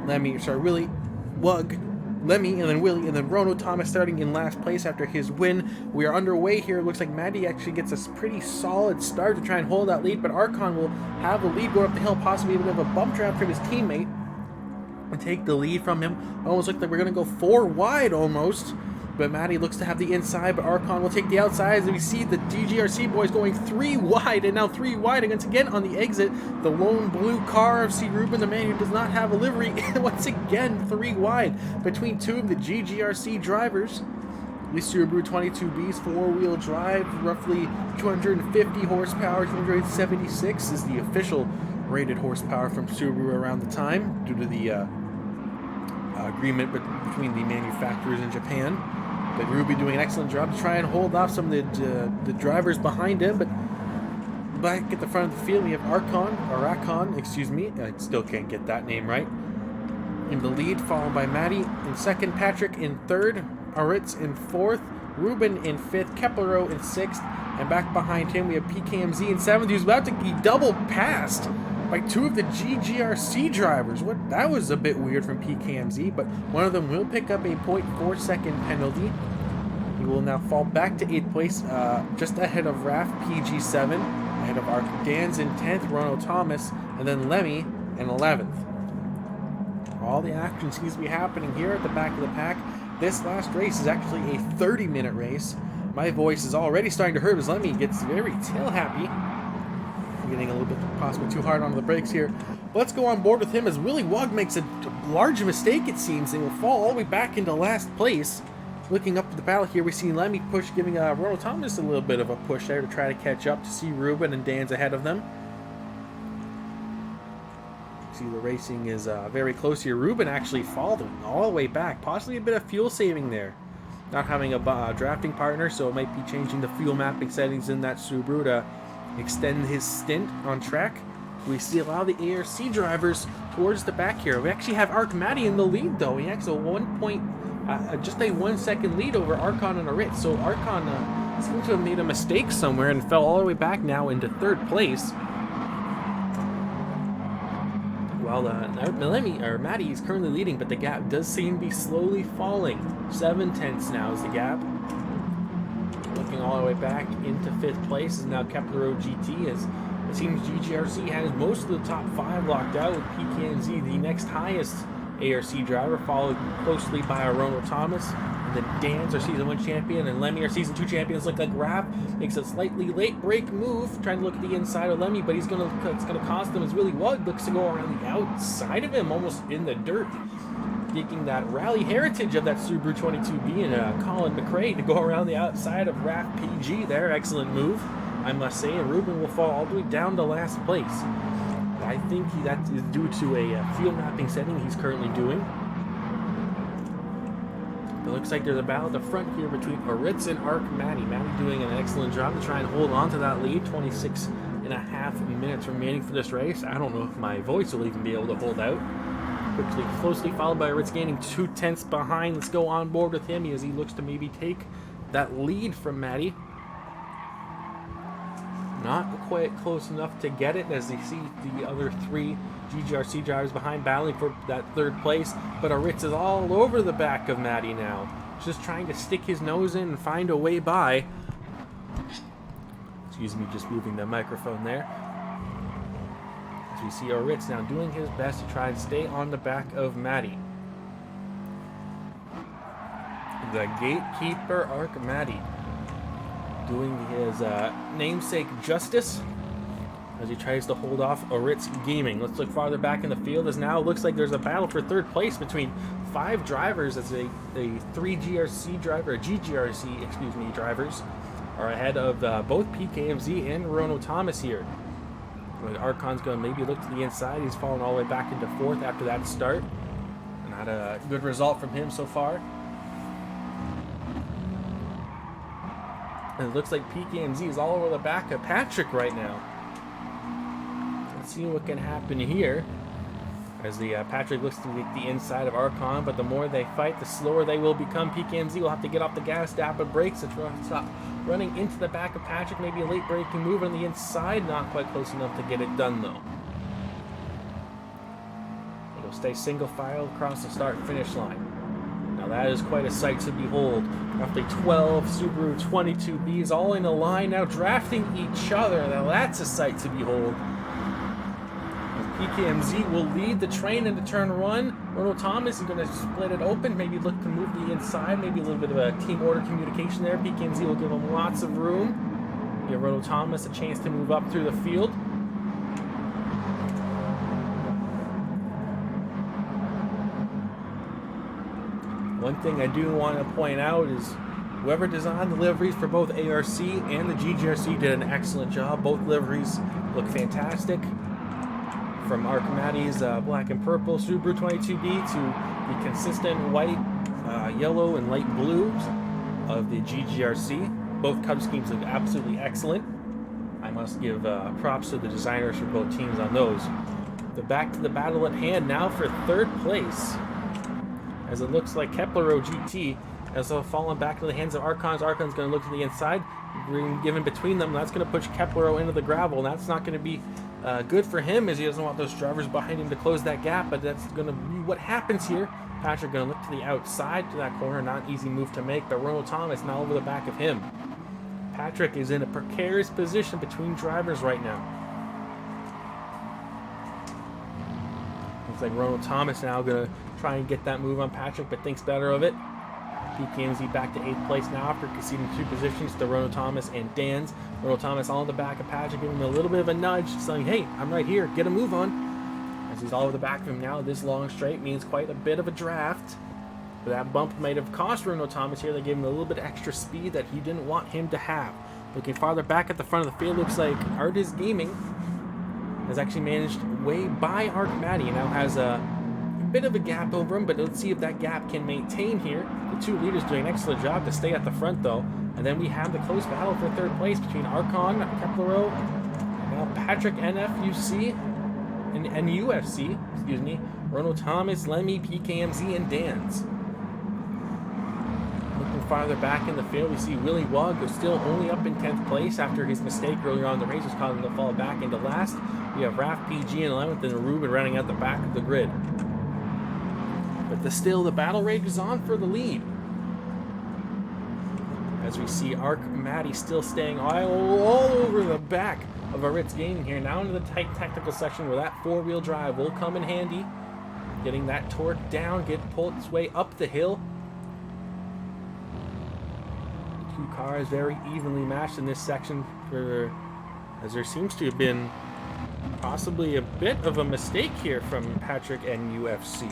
Wug, Lemmy, and then Willie, and then Rono Thomas starting in last place after his win. We are underway here. It looks like Maddie actually gets a pretty solid start to try and hold that lead, but Archon will have the lead going up the hill, possibly a bit of a bump trap from his teammate and take the lead from him. Almost looked like we're going to go 4 wide almost. But Maddie looks to have the inside, but Archon will take the outside as we see the GGRC boys going 3 wide, and now 3 wide once again on the exit. The lone blue car of CRubennnn, the man who does not have a livery, once again 3 wide between 2 of the GGRC drivers. The Subaru 22B's 4-wheel drive, roughly 250 horsepower, 276 is the official rated horsepower from Subaru around the time due to the agreement between the manufacturers in Japan. But Ruby doing an excellent job to try and hold off some of the drivers behind him. But back at the front of the field, we have Archon, excuse me, I still can't get that name right, in the lead, followed by Maddie in second, Patrick in third, Aritz in fourth, Ruben in fifth, Keplero in sixth, and back behind him we have PKMZ in seventh, who's about to be double passed by 2 of the GGRC drivers. That was a bit weird from PKMZ, but one of them will pick up a 0.4 second penalty. He will now fall back to 8th place, just ahead of Raf PG7, ahead of Arc Dans in 10th, Rono Thomas, and then Lemmy in 11th. All the action seems to be happening here at the back of the pack. This last race is actually a 30-minute race. My voice is already starting to hurt as Lemmy gets very tail happy. Getting a little bit possibly too hard onto the brakes here. But let's go on board with him as Willie Wug makes a large mistake, it seems. They will fall all the way back into last place. Looking up at the battle here, we see Lemmy push, giving Rono Thomas a little bit of a push there to try to catch up to see Ruben and Dan's ahead of them. See, the racing is very close here. Ruben actually falling all the way back. Possibly a bit of fuel saving there. Not having a drafting partner, so it might be changing the fuel mapping settings in that Subaru to extend his stint on track. We see a lot of the ARC drivers towards the back here. We actually have Arc Maddie in the lead though. He has a just a 1 second lead over Archon and Aritz. So Archon seems to have made a mistake somewhere and fell all the way back now into 3rd place. While Maddie is currently leading, but the gap does seem to be slowly falling. 7/10 now is the gap. Looking all the way back into 5th place is now Keplero GT, as it seems GGRC has most of the top 5 locked out, with PKNZ the next highest ARC driver, followed closely by Rono Thomas, and then Dan's our Season 1 champion, and Lemmy our Season 2 champions. Look like Raf makes a slightly late break move, trying to look at the inside of Lemmy, but it's gonna cost him as Willie Wug looks to go around the outside of him, almost in the dirt. Taking that rally heritage of that Subaru 22B and Colin McRae to go around the outside of Raf PG there. Excellent move, I must say, and Ruben will fall all the way down to last place. I think that is due to a fuel mapping setting he's currently doing. It looks like there's a battle at the front here between Aritz and Arc Maddie. Maddie doing an excellent job to try and hold on to that lead. 26.5 minutes remaining for this race. I don't know if my voice will even be able to hold out. Quickly, closely followed by Aritz gaining 2/10 behind. Let's go on board with him as he looks to maybe take that lead from Maddie. Not quite close enough to get it, as they see the other 3 GGRC drivers behind battling for that 3rd place. But Aritz is all over the back of Maddie now, just trying to stick his nose in and find a way by. Excuse me, just moving the microphone there. As we see Aritz now doing his best to try and stay on the back of Maddie. The gatekeeper, Arc Maddie, doing his namesake justice as he tries to hold off Aritz Gaming. Let's look farther back in the field, as now it looks like there's a battle for 3rd place between 5 drivers, as a 3 GRC driver, GGRC, excuse me, drivers are ahead of both PKMZ and Rono Thomas here. Archon's going to maybe look to the inside. He's fallen all the way back into 4th after that start. Not a good result from him so far. And it looks like PKMZ is all over the back of Patrick right now. Let's see what can happen here. As the Patrick looks to get the inside of Archon, but the more they fight, the slower they will become. PKMZ will have to get off the gas, tap and brakes. It's stop running into the back of Patrick. Maybe a late braking move on the inside. Not quite close enough to get it done, though. It'll stay single file across the start-finish line. Now that is quite a sight to behold. Roughly 12 Subaru 22Bs all in a line now, drafting each other. Now that's a sight to behold. PKMZ will lead the train into turn 1. Ronald Thomas is going to split it open, maybe look to move the inside, maybe a little bit of a team order communication there. PKMZ will give him lots of room. Give Ronald Thomas a chance to move up through the field. One thing I do want to point out is whoever designed the liveries for both ARC and the GGRC did an excellent job. Both liveries look fantastic. From Archimati's black and purple Subaru 22B to the consistent white, yellow, and light blues of the GGRC. Both color schemes look absolutely excellent. I must give props to the designers for both teams on those. But back to the battle at hand now for third place. As it looks like Kepler GT has fallen back into the hands of Archons. Archon's going to look to the inside, given between them. That's going to push Kepler into the gravel. And that's not going to be good for him, as he doesn't want those drivers behind him to close that gap. But that's going to be what happens here. Patrick going to look to the outside to that corner. Not an easy move to make, but Ronald Thomas now over the back of him. Patrick is in a precarious position between drivers right now. Looks like Ronald Thomas now going to try and get that move on Patrick, but thinks better of it. PKMZ back to 8th place now after conceding 2 positions to Ronald Thomas and Dan's. Ronald Thomas all in the back of Patrick, giving him a little bit of a nudge, saying, hey, I'm right here, get a move on. As he's all over the back of him now, this long straight means quite a bit of a draft. But that bump might have cost Ronald Thomas here. They gave him a little bit extra speed that he didn't want him to have. Looking farther back at the front of the field, looks like Artis Gaming has actually managed way by Archimati and now has a bit of a gap over him, but let's see if that gap can maintain here. The 2 leaders doing an excellent job to stay at the front, though. And then we have the close battle for 3rd place between Archon, Kepler, and now Patrick, NFUC, and UFC, excuse me, Ronald Thomas, Lemmy, PKMZ, and Dan's. Looking farther back in the field, we see Willie Wug, who's still only up in 10th place after his mistake earlier on in the race was causing him to fall back into last. We have Raf PG in 11th and Ruben running out the back of the grid. But still, the battle rages on for the lead. As we see Archimati still staying all over the back of Ritz Gaming here. Now into the tight technical section where that 4-wheel drive will come in handy. Getting that torque down, pulled its way up the hill. The 2 cars very evenly matched in this section, as there seems to have been possibly a bit of a mistake here from Patrick and UFC.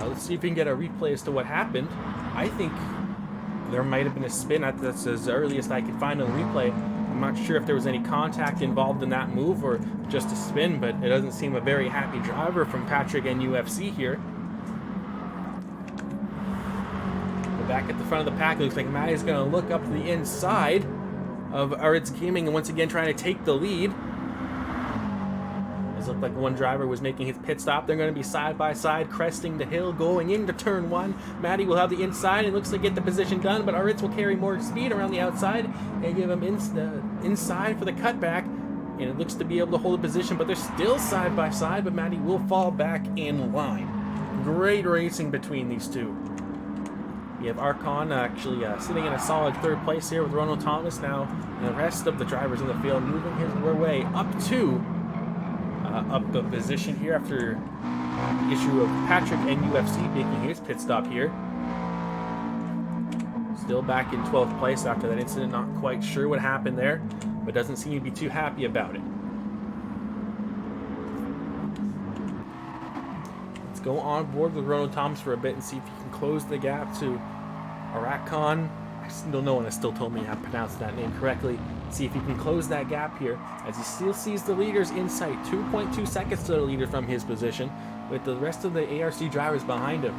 Let's see if we can get a replay as to what happened. I think there might have been a spin. That's as earliest I could find on the replay. I'm not sure if there was any contact involved in that move or just a spin, but it doesn't seem a very happy driver from Patrick and UFC here. But back at the front of the pack, it looks like Matty's going to look up to the inside of Ritz Gaming and once again trying to take the lead. It looked like one driver was making his pit stop. They're going to be side by side, cresting the hill, going into turn 1. Matty will have the inside and looks to get the position done, but Aritz will carry more speed around the outside and give him inside for the cutback. And it looks to be able to hold a position, but they're still side by side, but Matty will fall back in line. Great racing between these two. We have Archon actually sitting in a solid 3rd place here with Ronald Thomas now, and the rest of the drivers in the field moving his way up the position here after the issue of Patrick and UFC making his pit stop here. Still back in 12th place after that incident, not quite sure what happened there, but doesn't seem to be too happy about it. Let's go on board with Ronald Thomas for a bit and see if he can close the gap to Arachon. No one has still told me how to pronounce that name correctly. See if he can close that gap here as he still sees the leaders in sight. 2.2 seconds to the leader from his position. with the rest of the ARC drivers behind him.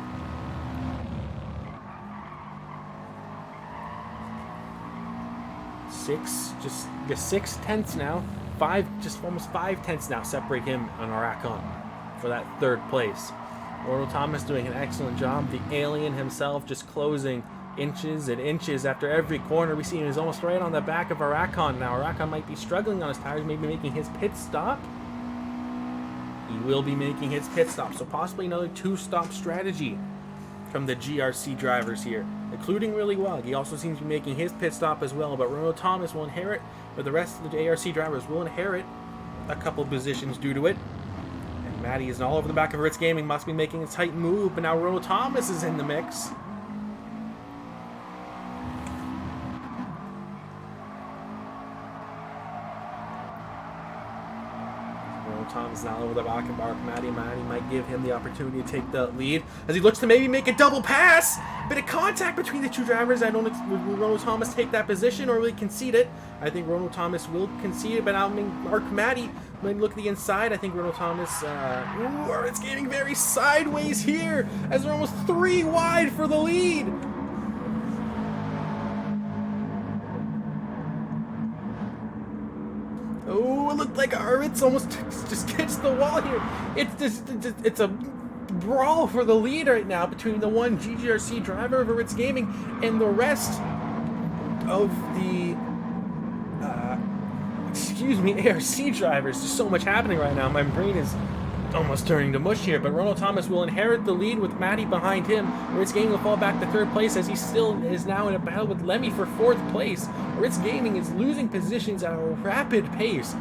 Just 6 tenths now. Almost 5 tenths now separate him and Aracon for that 3rd place. Ronald Thomas doing an excellent job. The alien himself just closing inches and inches after every corner. We see him is almost right on the back of Aracon now. Aracon might be struggling on his tires, maybe making his pit stop. He will be making his pit stop, so possibly another 2-stop strategy from the GRC drivers here, including Really Wug. He also seems to be making his pit stop as well, but Ronald Thomas will inherit, but the rest of the ARC drivers will inherit a couple positions due to it. And Matty is all over the back of Ritz Gaming, must be making a tight move, but now Ronald Thomas is in the mix. Thomas now over the back of Mark Matty. Matty might give him the opportunity to take the lead as he looks to maybe make a double pass. Bit of contact between the two drivers. I don't know will Ronald Thomas take that position or will he concede it. I think Ronald Thomas will concede it, but I mean Mark Matty might look at the inside. I think Ronald Thomas it's getting very sideways here as they're almost 3 wide for the lead. Oh, it looked like Ritz almost just gets the wall here. It's a brawl for the lead right now between the one GGRC driver of Ritz Gaming and the rest of the ARC drivers. There's so much happening right now. My brain is almost turning to mush here, but Ronald Thomas will inherit the lead with Matty behind him. Ritz Gaming will fall back to 3rd place as he still is now in a battle with Lemmy for 4th place. Ritz Gaming is losing positions at a rapid pace.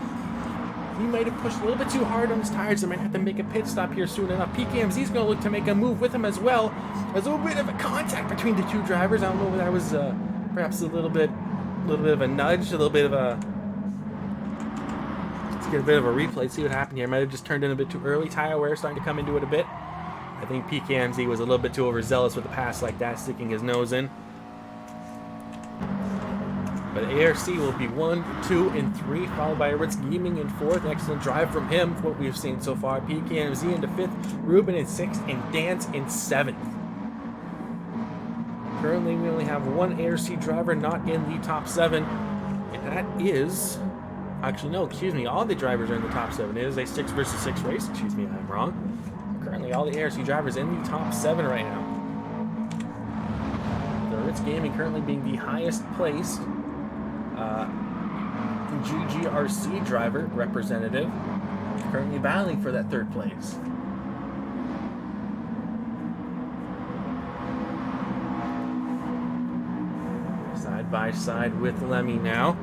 He might have pushed a little bit too hard on his tires and might have to make a pit stop here soon enough. PKMZ is going to look to make a move with him as well. There's a little bit of a contact between the two drivers. I don't know if that was perhaps a little bit of a nudge, a little bit of a... Let's get a bit of a replay, see what happened here. Might have just turned in a bit too early. Tire wear starting to come into it a bit. I think PKMZ was a little bit too overzealous with a pass like that, sticking his nose in. But ARC will be 1, 2, and 3, followed by Ritz Gaming in 4th. Excellent drive from him, from what we've seen so far. PKMZ into 5th, Ruben in 6th, and Dance in 7th. Currently, we only have one ARC driver not in the top 7, and that is... Actually, no, excuse me, all the drivers are in the top 7. It is a 6 versus 6 race. Excuse me, I'm wrong. Currently, all the ARC drivers in the top 7 right now. The Ritz Gaming currently being the highest placed GGRC driver representative, currently battling for that 3rd place. Side by side with Lemmy now.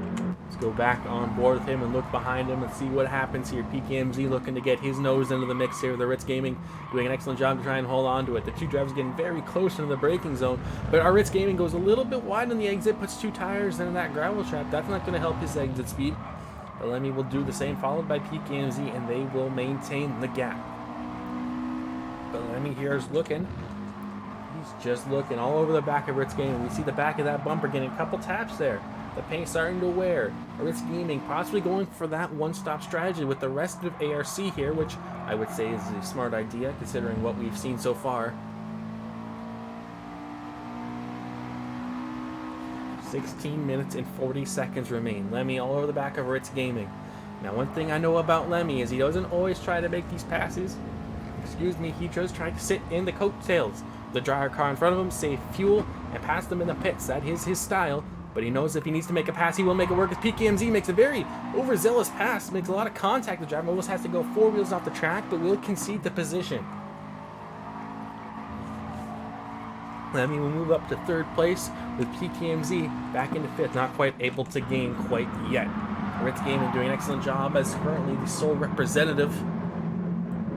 Let's go back on board with him and look behind him and see what happens here. PKMZ looking to get his nose into the mix here. The Ritz Gaming doing an excellent job to try and hold on to it. The two drivers getting very close into the braking zone, but our Ritz Gaming goes a little bit wide on the exit, puts 2 tires in that gravel trap. That's not going to help his exit speed. But Lemmy will do the same, followed by PKMZ, and they will maintain the gap. But Lemmy here is looking. He's just looking all over the back of Ritz Gaming. We see the back of that bumper getting a couple taps there. The paint starting to wear. Ritz Gaming possibly going for that one-stop strategy with the rest of ARC here, which I would say is a smart idea considering what we've seen so far. 16 minutes and 40 seconds remain. Lemmy all over the back of Ritz Gaming. Now, one thing I know about Lemmy is he doesn't always try to make these passes. Excuse me, he just tried to sit in the coattails. The driver car in front of him, save fuel, and pass them in the pits. That is his style. But he knows if he needs to make a pass, he will make it work. As PKMZ makes a very overzealous pass, makes a lot of contact. The driver almost has to go 4 wheels off the track, but will concede the position. Lemmy will move up to 3rd place with PKMZ back into 5th, not quite able to gain quite yet. Ritz Gaming doing an excellent job as currently the sole representative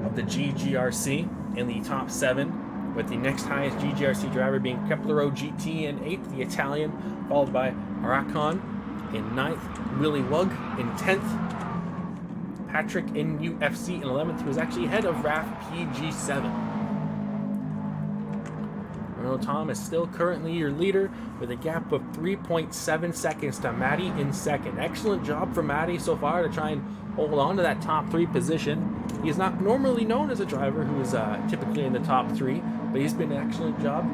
of the GGRC in the top 7, with the next highest GGRC driver being Keplero GT in 8th, the Italian, followed by Aracon in 9th, Willy Wug in 10th, Patrick in UFC in 11th, who is actually ahead of RAF PG7. Ronald Thomas still currently your leader with a gap of 3.7 seconds to Matty in second. Excellent job for Matty so far to try and hold on to that top 3 position. He is not normally known as a driver who is typically in the top 3, but he's been an excellent job,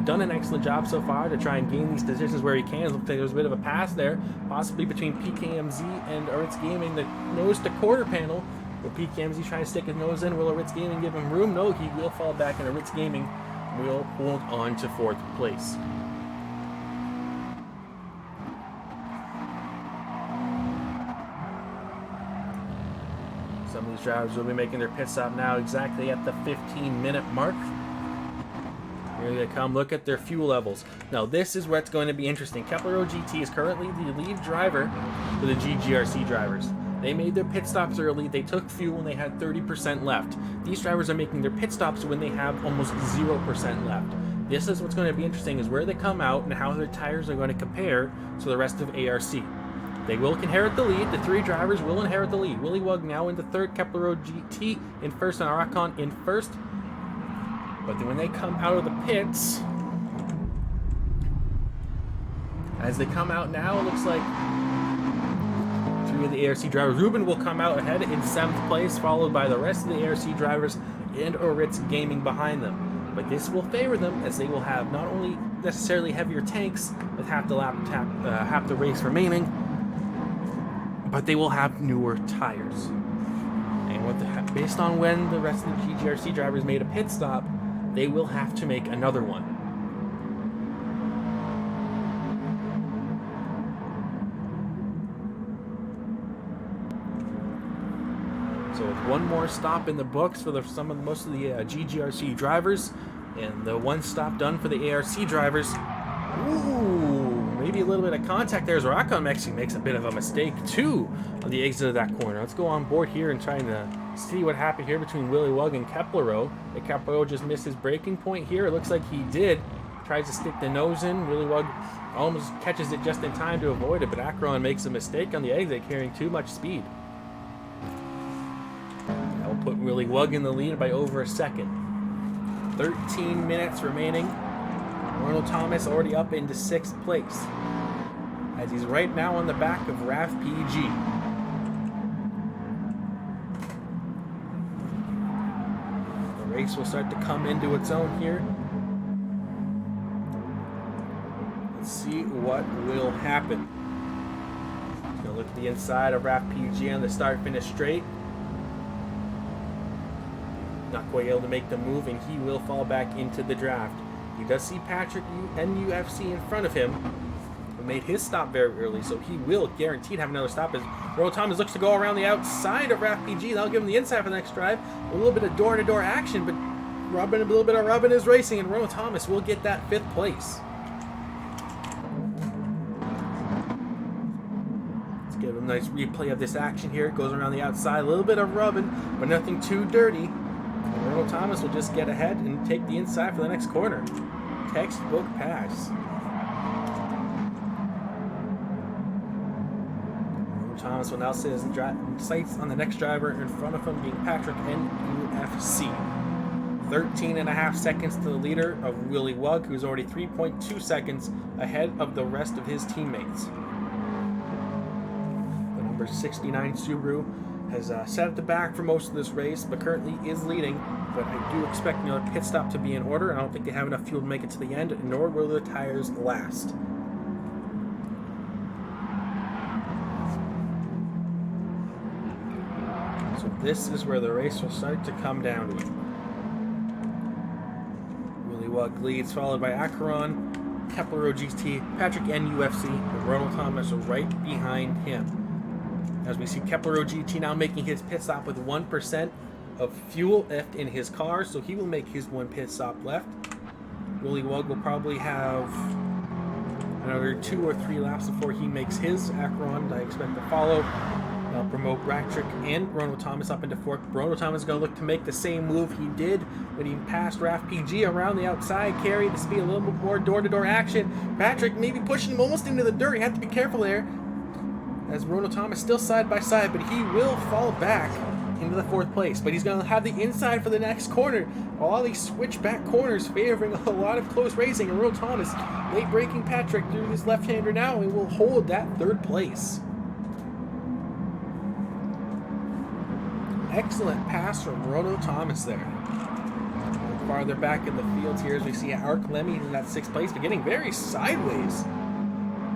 done an excellent job so far to try and gain these positions where he can. It looks like there's a bit of a pass there, possibly between PKMZ and Aritz Gaming, the nose to quarter panel. Will PKMZ try to stick his nose in? Will Aritz Gaming give him room? No, he will fall back, and Aritz Gaming will hold on to 4th place. Some of these drivers will be making their pit stop now exactly at the 15-minute mark. Here they come. Look at their fuel levels. Now, this is where it's going to be interesting. Kepler GT is currently the lead driver for the GGRC drivers. They made their pit stops early. They took fuel when they had 30% left. These drivers are making their pit stops when they have almost 0% left. This is what's going to be interesting, is where they come out and how their tires are going to compare to the rest of ARC. They will inherit the lead. The 3 drivers will inherit the lead. Willy Wug now into 3rd, Kepler GT in 1st, and Arakon in 1st. But then when they come out of the pits, as they come out now, it looks like 3 of the ARC drivers. Ruben will come out ahead in 7th place, followed by the rest of the ARC drivers and Aritz Gaming behind them. But this will favor them, as they will have not only necessarily heavier tanks with half the race remaining, but they will have newer tires. And based on when the rest of the GGRC drivers made a pit stop, they will have to make another one. So with one more stop in the books for most of the GGRC drivers, and the 1 stop done for the ARC drivers. Ooh, maybe a little bit of contact there as Rakon actually makes a bit of a mistake too on the exit of that corner. Let's go on board here and trying to see what happened here between Willy Wug and Keplero. The Keplero just missed his braking point here. It looks like he did. Tries to stick the nose in. Willy Wug almost catches it just in time to avoid it, but Akron makes a mistake on the exit, carrying too much speed. That will put Willy Wug in the lead by over a second. 13 minutes remaining. Ronald Thomas already up into 6th place, as he's right now on the back of RAF PG. The race will start to come into its own here. Let's see what will happen. Gonna look at the inside of RAF PG on the start-finish straight. Not quite able to make the move, and he will fall back into the draft. He does see Patrick NUFC in front of him, who made his stop very early, so he will guaranteed have another stop as Ronald Thomas looks to go around the outside of RAF PG. That'll give him the inside for the next drive. A little bit of door-to-door action, but a little bit of Robin is racing, and Ronald Thomas will get that 5th place. Let's give him a nice replay of this action here. It goes around the outside, a little bit of rubbing, but nothing too dirty. And Ronald Thomas will just get ahead and take the inside for the next corner. Textbook pass. Ronald Thomas will now sit his sights on the next driver in front of him, being Patrick NUFC. 13.5 seconds to the leader of Willy Wug, who's already 3.2 seconds ahead of the rest of his teammates. The number 69 Subaru has sat at the back for most of this race, but currently is leading. But I do expect another pit stop to be in order. I don't think they have enough fuel to make it to the end, nor will the tires last. So this is where the race will start to come down to it. Willy Wug leads, followed by Acheron, Kepler GT, Patrick NUFC, and Ronald Thomas right behind him. As we see Kepler GT now making his pit stop with 1% of fuel left in his car, so he will make his 1 pit stop left. Willy Wug will probably have another 2 or 3 laps before he makes his. Acheron, I expect to follow. I'll promote Patrick and Ronald Thomas up into 4th. Ronald Thomas is going to look to make the same move he did when he passed RAF PG around the outside, carry the speed, a little bit more door-to-door action. Patrick maybe pushing him almost into the dirt. You have to be careful there, as Ronald Thomas still side by side, but he will fall back into the 4th place, but he's going to have the inside for the next corner. All these switchback corners favoring a lot of close racing, and Earl Thomas late braking Patrick through his left-hander now and will hold that 3rd place. Excellent pass from Rono Thomas there. Farther back in the field here as we see Arc Lemmy in that 6th place, but getting very sideways.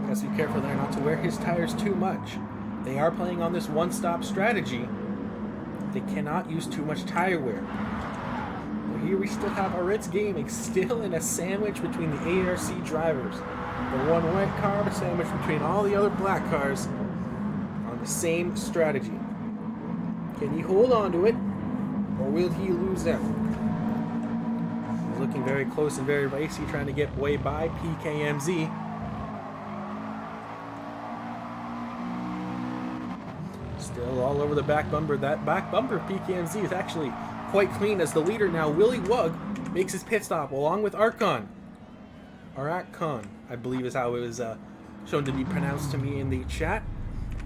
Has to be careful there not to wear his tires too much. They are playing on this one-stop strategy. They cannot use too much tire wear. Well, here we still have Aritz Gaming still in a sandwich between the ARC drivers. The one white car sandwiched between all the other black cars on the same strategy. Can he hold on to it, or will he lose out? He's looking very close and very racy, trying to get way by PKMZ. Still all over the back bumper. That back bumper of PKMZ is actually quite clean as the leader now, Willie Wug, makes his pit stop along with Archon. Arachon, I believe is how it was shown to be pronounced to me in the chat.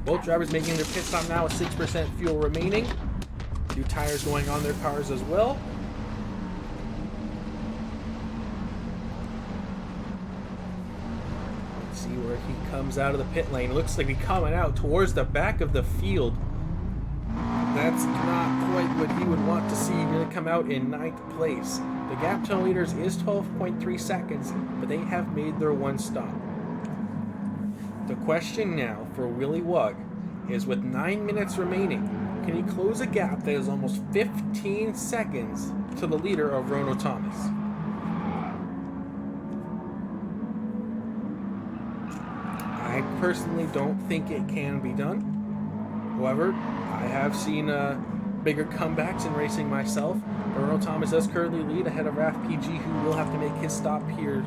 Both drivers making their pit stop now with 6% fuel remaining. 2 tires going on their cars as well. Let's see where he comes out of the pit lane. Looks like he's coming out towards the back of the field. That's not quite what he would want to see. He's going to come out in 9th place. The gap to leaders is 12.3 seconds, but they have made their one stop. The question now for Willie Wug is, with 9 minutes remaining, can he close a gap that is almost 15 seconds to the leader of Rono Thomas? I personally don't think it can be done. However, I have seen bigger comebacks in racing myself. Rono Thomas does currently lead ahead of RAFPG, who will have to make his stop here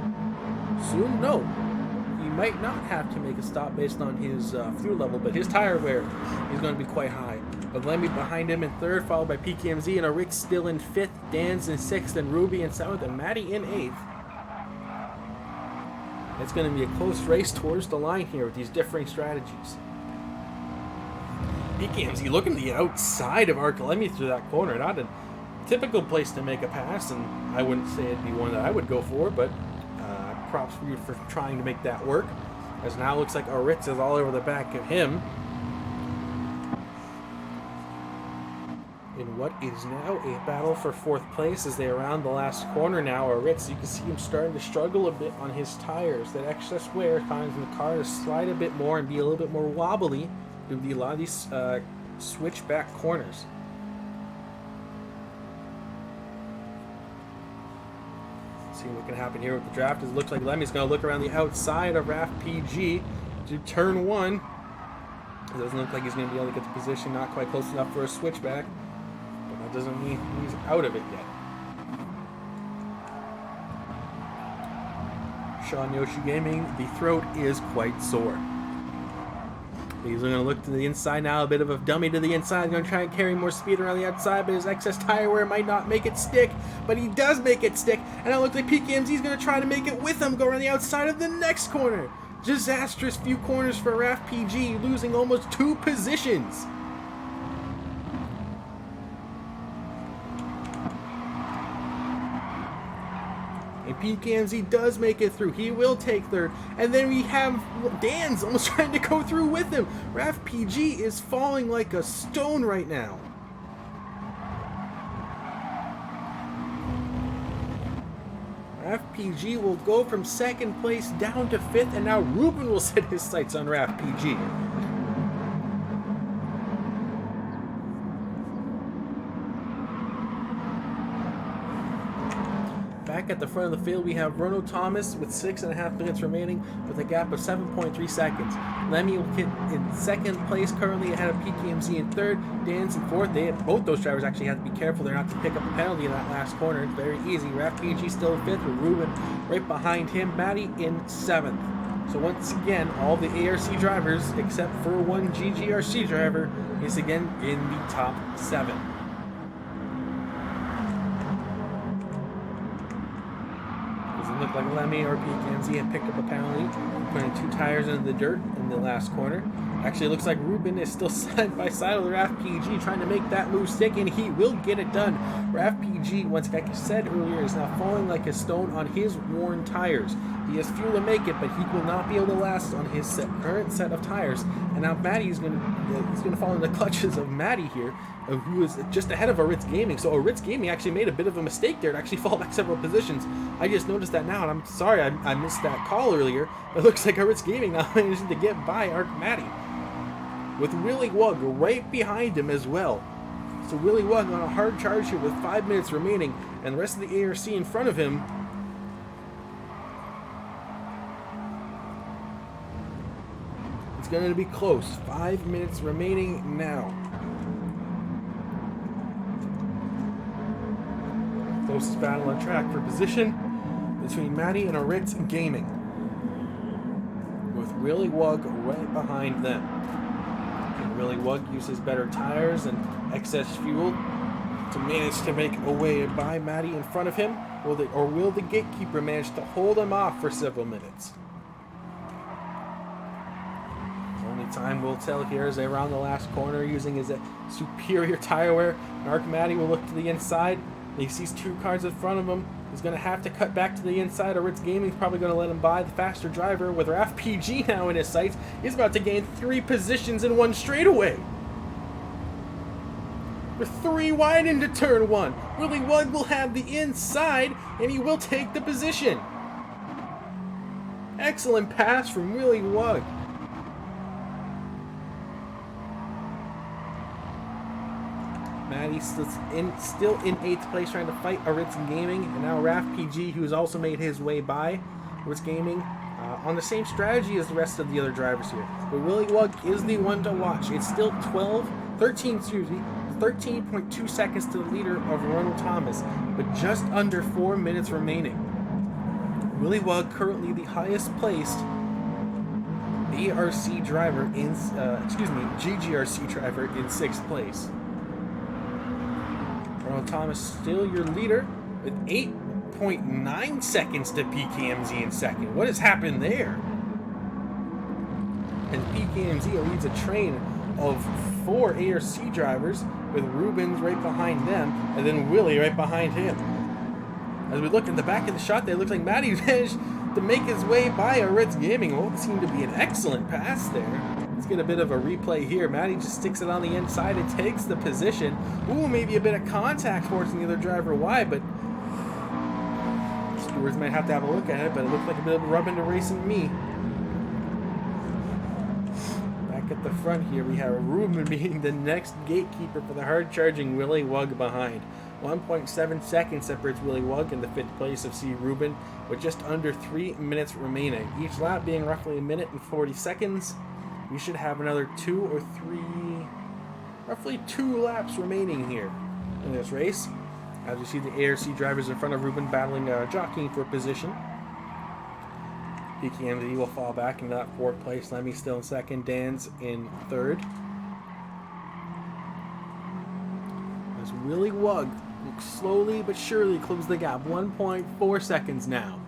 soon. No, he might not have to make a stop based on his fuel level, but his tire wear is going to be quite high. But Lemmy behind him in 3rd, followed by PKMZ, and a Rick still in 5th, Dan's in 6th, and Ruby in 7th, and Maddie in 8th. It's going to be a close race towards the line here with these differing strategies. PKMZ looking to the outside of Arc Lemmy through that corner. Not a typical place to make a pass, and I wouldn't say it'd be one that I would go for, but props for you for trying to make that work. As now looks like Aritz is all over the back of him. In what is now a battle for 4th place as they are around the last corner now. Aritz, you can see him starting to struggle a bit on his tires. That excess wear causing the car to slide a bit more and be a little bit more wobbly due to a lot of these switchback corners. See what can happen here with the draft. It looks like Lemmy's going to look around the outside of RAFPG to turn 1. It doesn't look like he's going to be able to get the position, not quite close enough for a switchback. But that doesn't mean he's out of it yet. Sean Yoshi Gaming, the throat is quite sore. He's going to look to the inside now, a bit of a dummy to the inside, going to try and carry more speed around the outside, but his excess tire wear might not make it stick, but he does make it stick, and it looks like PKMZ is going to try to make it with him, go around the outside of the next corner. Disastrous few corners for RAFPG, losing almost 2 positions. And PKMZ does make it through. He will take 3rd. And then we have Dan's almost trying to go through with him. RAFPG is falling like a stone right now. RAFPG will go from 2nd place down to 5th, and now Ruben will set his sights on RAFPG. Back at the front of the field, we have Rono Thomas with 6.5 minutes remaining with a gap of 7.3 seconds. Lemmy will get in 2nd place, currently ahead of PKMZ in 3rd. Dan's in 4th. Both those drivers actually have to be careful there not to pick up a penalty in that last corner. It's very easy. RAFPG still in 5th with Ruben right behind him. Maddie in 7th. So once again, all the ARC drivers, except for one GGRC driver, is again in the top 7. Looked like Lemmy or PKMZ had picked up a penalty, putting 2 tires into the dirt in the last corner. Actually, it looks like Ruben is still side by side with RAFPG trying to make that move stick, and he will get it done. RAFPG, once like I said earlier, is now falling like a stone on his worn tires. He has fuel to make it, but he will not be able to last on his current set of tires. And now Maddie's going to fall in the clutches of Maddie here, who is just ahead of Aritz Gaming. So Aritz Gaming actually made a bit of a mistake there to actually fall back several positions. I just noticed that now, and I'm sorry I missed that call earlier. It looks like Aritz Gaming now managing to get by Arc Maddie, with Willy Wug right behind him as well. So Willy Wug on a hard charge here with 5 minutes remaining, and the rest of the ARC in front of him. It's going to be close. 5 minutes remaining now. Closest battle on track for position between Maddie and Aritz Gaming, with Willy Wug right behind them. Willy Wug uses better tires and excess fuel to manage to make a way by Maddie in front of him. Will the gatekeeper manage to hold him off for several minutes? Only time will tell here as they round the last corner using his superior tire wear. Arc Maddie will look to the inside. He sees 2 cars in front of him. He's going to have to cut back to the inside. Aritz Gaming's probably going to let him by. The faster driver with RAFPG now in his sights is about to gain 3 positions in one straightaway. With 3 wide into turn 1. Willy Wug will have the inside, and he will take the position. Excellent pass from Willy Wug. Maddie's still in 8th place trying to fight Aritz Gaming, and now RAFPG, who's also made his way by Aritz Gaming, on the same strategy as the rest of the other drivers here. But Willy Wug is the one to watch. It's still 13.2 seconds to the leader of Ronald Thomas, but just under 4 minutes remaining. Willy Wug currently the highest placed ARC driver in, GGRC driver in 6th place. Ronald Thomas still your leader with 8.9 seconds to PKMZ in second. What has happened there? And PKMZ leads a train of 4 ARC drivers with Rubens right behind them and then Willy right behind him. As we look in the back of the shot there, it looks like Maddie managed to make his way by Aritz Gaming. What seemed to be an excellent pass there. Let's get a bit of a replay here. Maddie just sticks it on the inside and takes the position. Ooh, maybe a bit of contact forcing the other driver wide, but stewards might have to have a look at it, but it looked like a bit of a rub into racing me. Back at the front here, we have Ruben being the next gatekeeper for the hard-charging Willy Wug behind. 1.7 seconds separates Willy Wug in the 5th place of CRubennnn, with just under 3 minutes remaining. Each lap being roughly 1 minute and 40 seconds. We should have another roughly 2 laps remaining here in this race. As you see the ARC drivers in front of Ruben battling, jockeying for position. PKMZ will fall back into that 4th place. Lemmy still in 2nd, Dan's in 3rd. As Willy Wug will slowly but surely close the gap. 1.4 seconds now.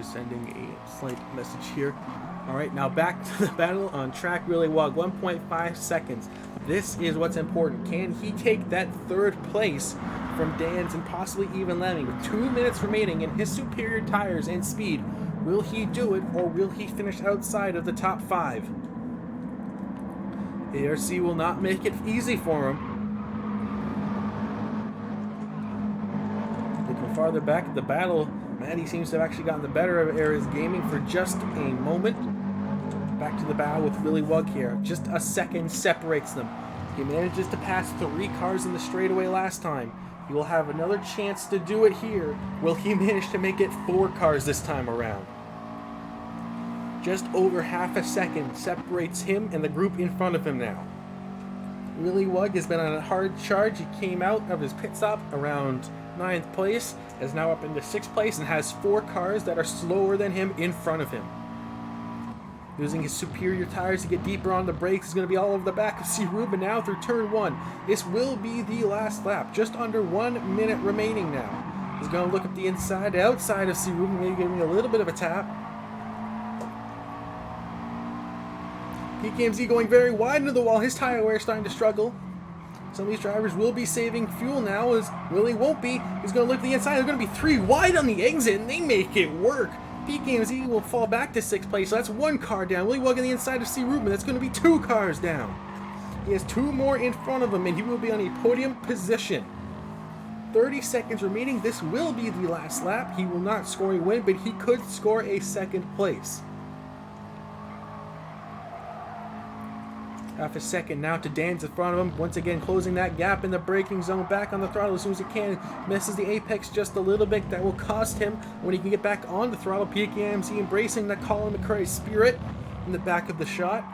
Sending a slight message here. Alright, now back to the battle on track. Willy Wug, 1.5 seconds. This is what's important. Can he take that 3rd place from Dan's and possibly even Lemmy with 2 minutes remaining in his superior tires and speed? Will he do it, or will he finish outside of the top 5? ARC will not make it easy for him. Looking farther back at the battle, Maddie seems to have actually gotten the better of Aries Gaming for just a moment. Back to the battle with Willy Wug here. Just a second separates them. He manages to pass 3 cars in the straightaway last time. He will have another chance to do it here. Will he manage to make it 4 cars this time around? Just over half a second separates him and the group in front of him now. Willy Wug has been on a hard charge. He came out of his pit stop around 9th place, is now up into 6th place, and has 4 cars that are slower than him in front of him. Using his superior tires to get deeper on the brakes, is going to be all over the back of CRubennnn now through turn 1. This will be the last lap. Just under 1 minute remaining now. He's going to look up the inside, outside of CRubennnn, maybe giving a little bit of a tap. PKMZ going very wide into the wall. His tire wear is starting to struggle. Some of these drivers will be saving fuel now, as Willie won't be. He's going to look at the inside. They're going to be 3 wide on the exit, and they make it work. PKMZ will fall back to 6th place, so that's 1 car down. Willie Wug on the inside of CRubennnn. That's going to be 2 cars down. He has 2 more in front of him, and he will be on a podium position. 30 seconds remaining. This will be the last lap. He will not score a win, but he could score a 2nd place. Half a second now to Dan's in front of him. Once again closing that gap in the braking zone. Back on the throttle as soon as he can. Misses the apex just a little bit. That will cost him when he can get back on the throttle. PKMZ embracing the Colin McRae spirit in the back of the shot.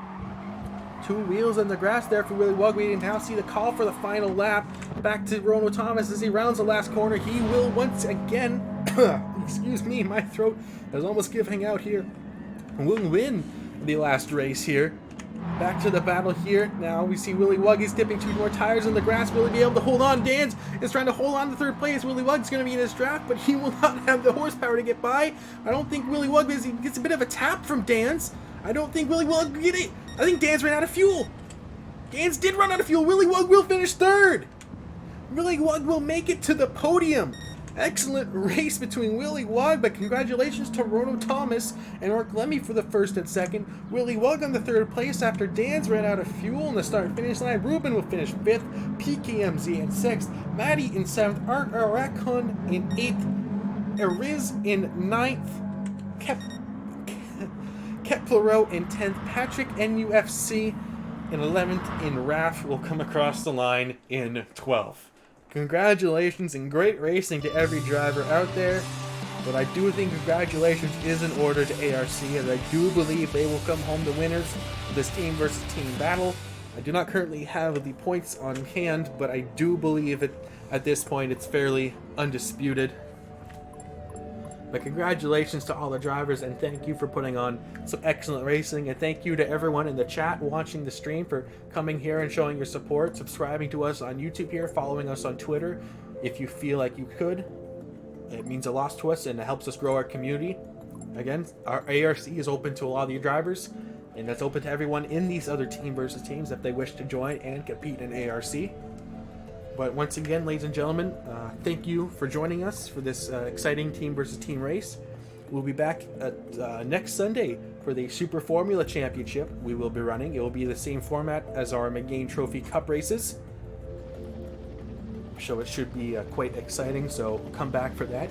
2 wheels in the grass there for Willie Wug. We can now see the call for the final lap. Back to Rono Thomas as he rounds the last corner. He will once again, excuse me, my throat is almost giving out here, will win the last race here. Back to the battle here. Now we see Willie Wug is dipping 2 more tires in the grass. Will he be able to hold on? Dan's is trying to hold on to 3rd place. Willie Wug's going to be in his draft, but he will not have the horsepower to get by. I don't think Willie Wug is. He gets a bit of a tap from Dan's. I don't think Willie Wug will get it. I think Dan's ran out of fuel. Dan's did run out of fuel. Willie Wug will finish 3rd. Willie Wug will make it to the podium. Excellent race between Willie Wug, but congratulations to Rono Thomas and Mark Lemmy for the 1st and 2nd. Willie Wug on the 3rd place after Dan's ran out of fuel in the start-finish line. Ruben will finish 5th, PKMZ in 6th, Maddie in 7th, Art Arakon in 8th, Ariz in 9th, Keplerot in 10th, Patrick NUFC in 11th, and Raf will come across the line in 12th. Congratulations and great racing to every driver out there, but I do think congratulations is in order to ARC, as I do believe they will come home the winners of this team versus team battle. I do not currently have the points on hand, but I do believe at this point it's fairly undisputed. But congratulations to all the drivers, and thank you for putting on some excellent racing, and thank you to everyone in the chat watching the stream for coming here and showing your support, subscribing to us on YouTube here, following us on Twitter if you feel like you could. It means a lot to us and it helps us grow our community. Again, our ARC is open to a lot of you drivers, and that's open to everyone in these other team versus teams if they wish to join and compete in ARC. But once again, ladies and gentlemen, thank you for joining us for this exciting team versus team race. We'll be back at, next Sunday for the Super Formula Championship we will be running. It will be the same format as our McGain Trophy Cup races. So it should be quite exciting, so come back for that.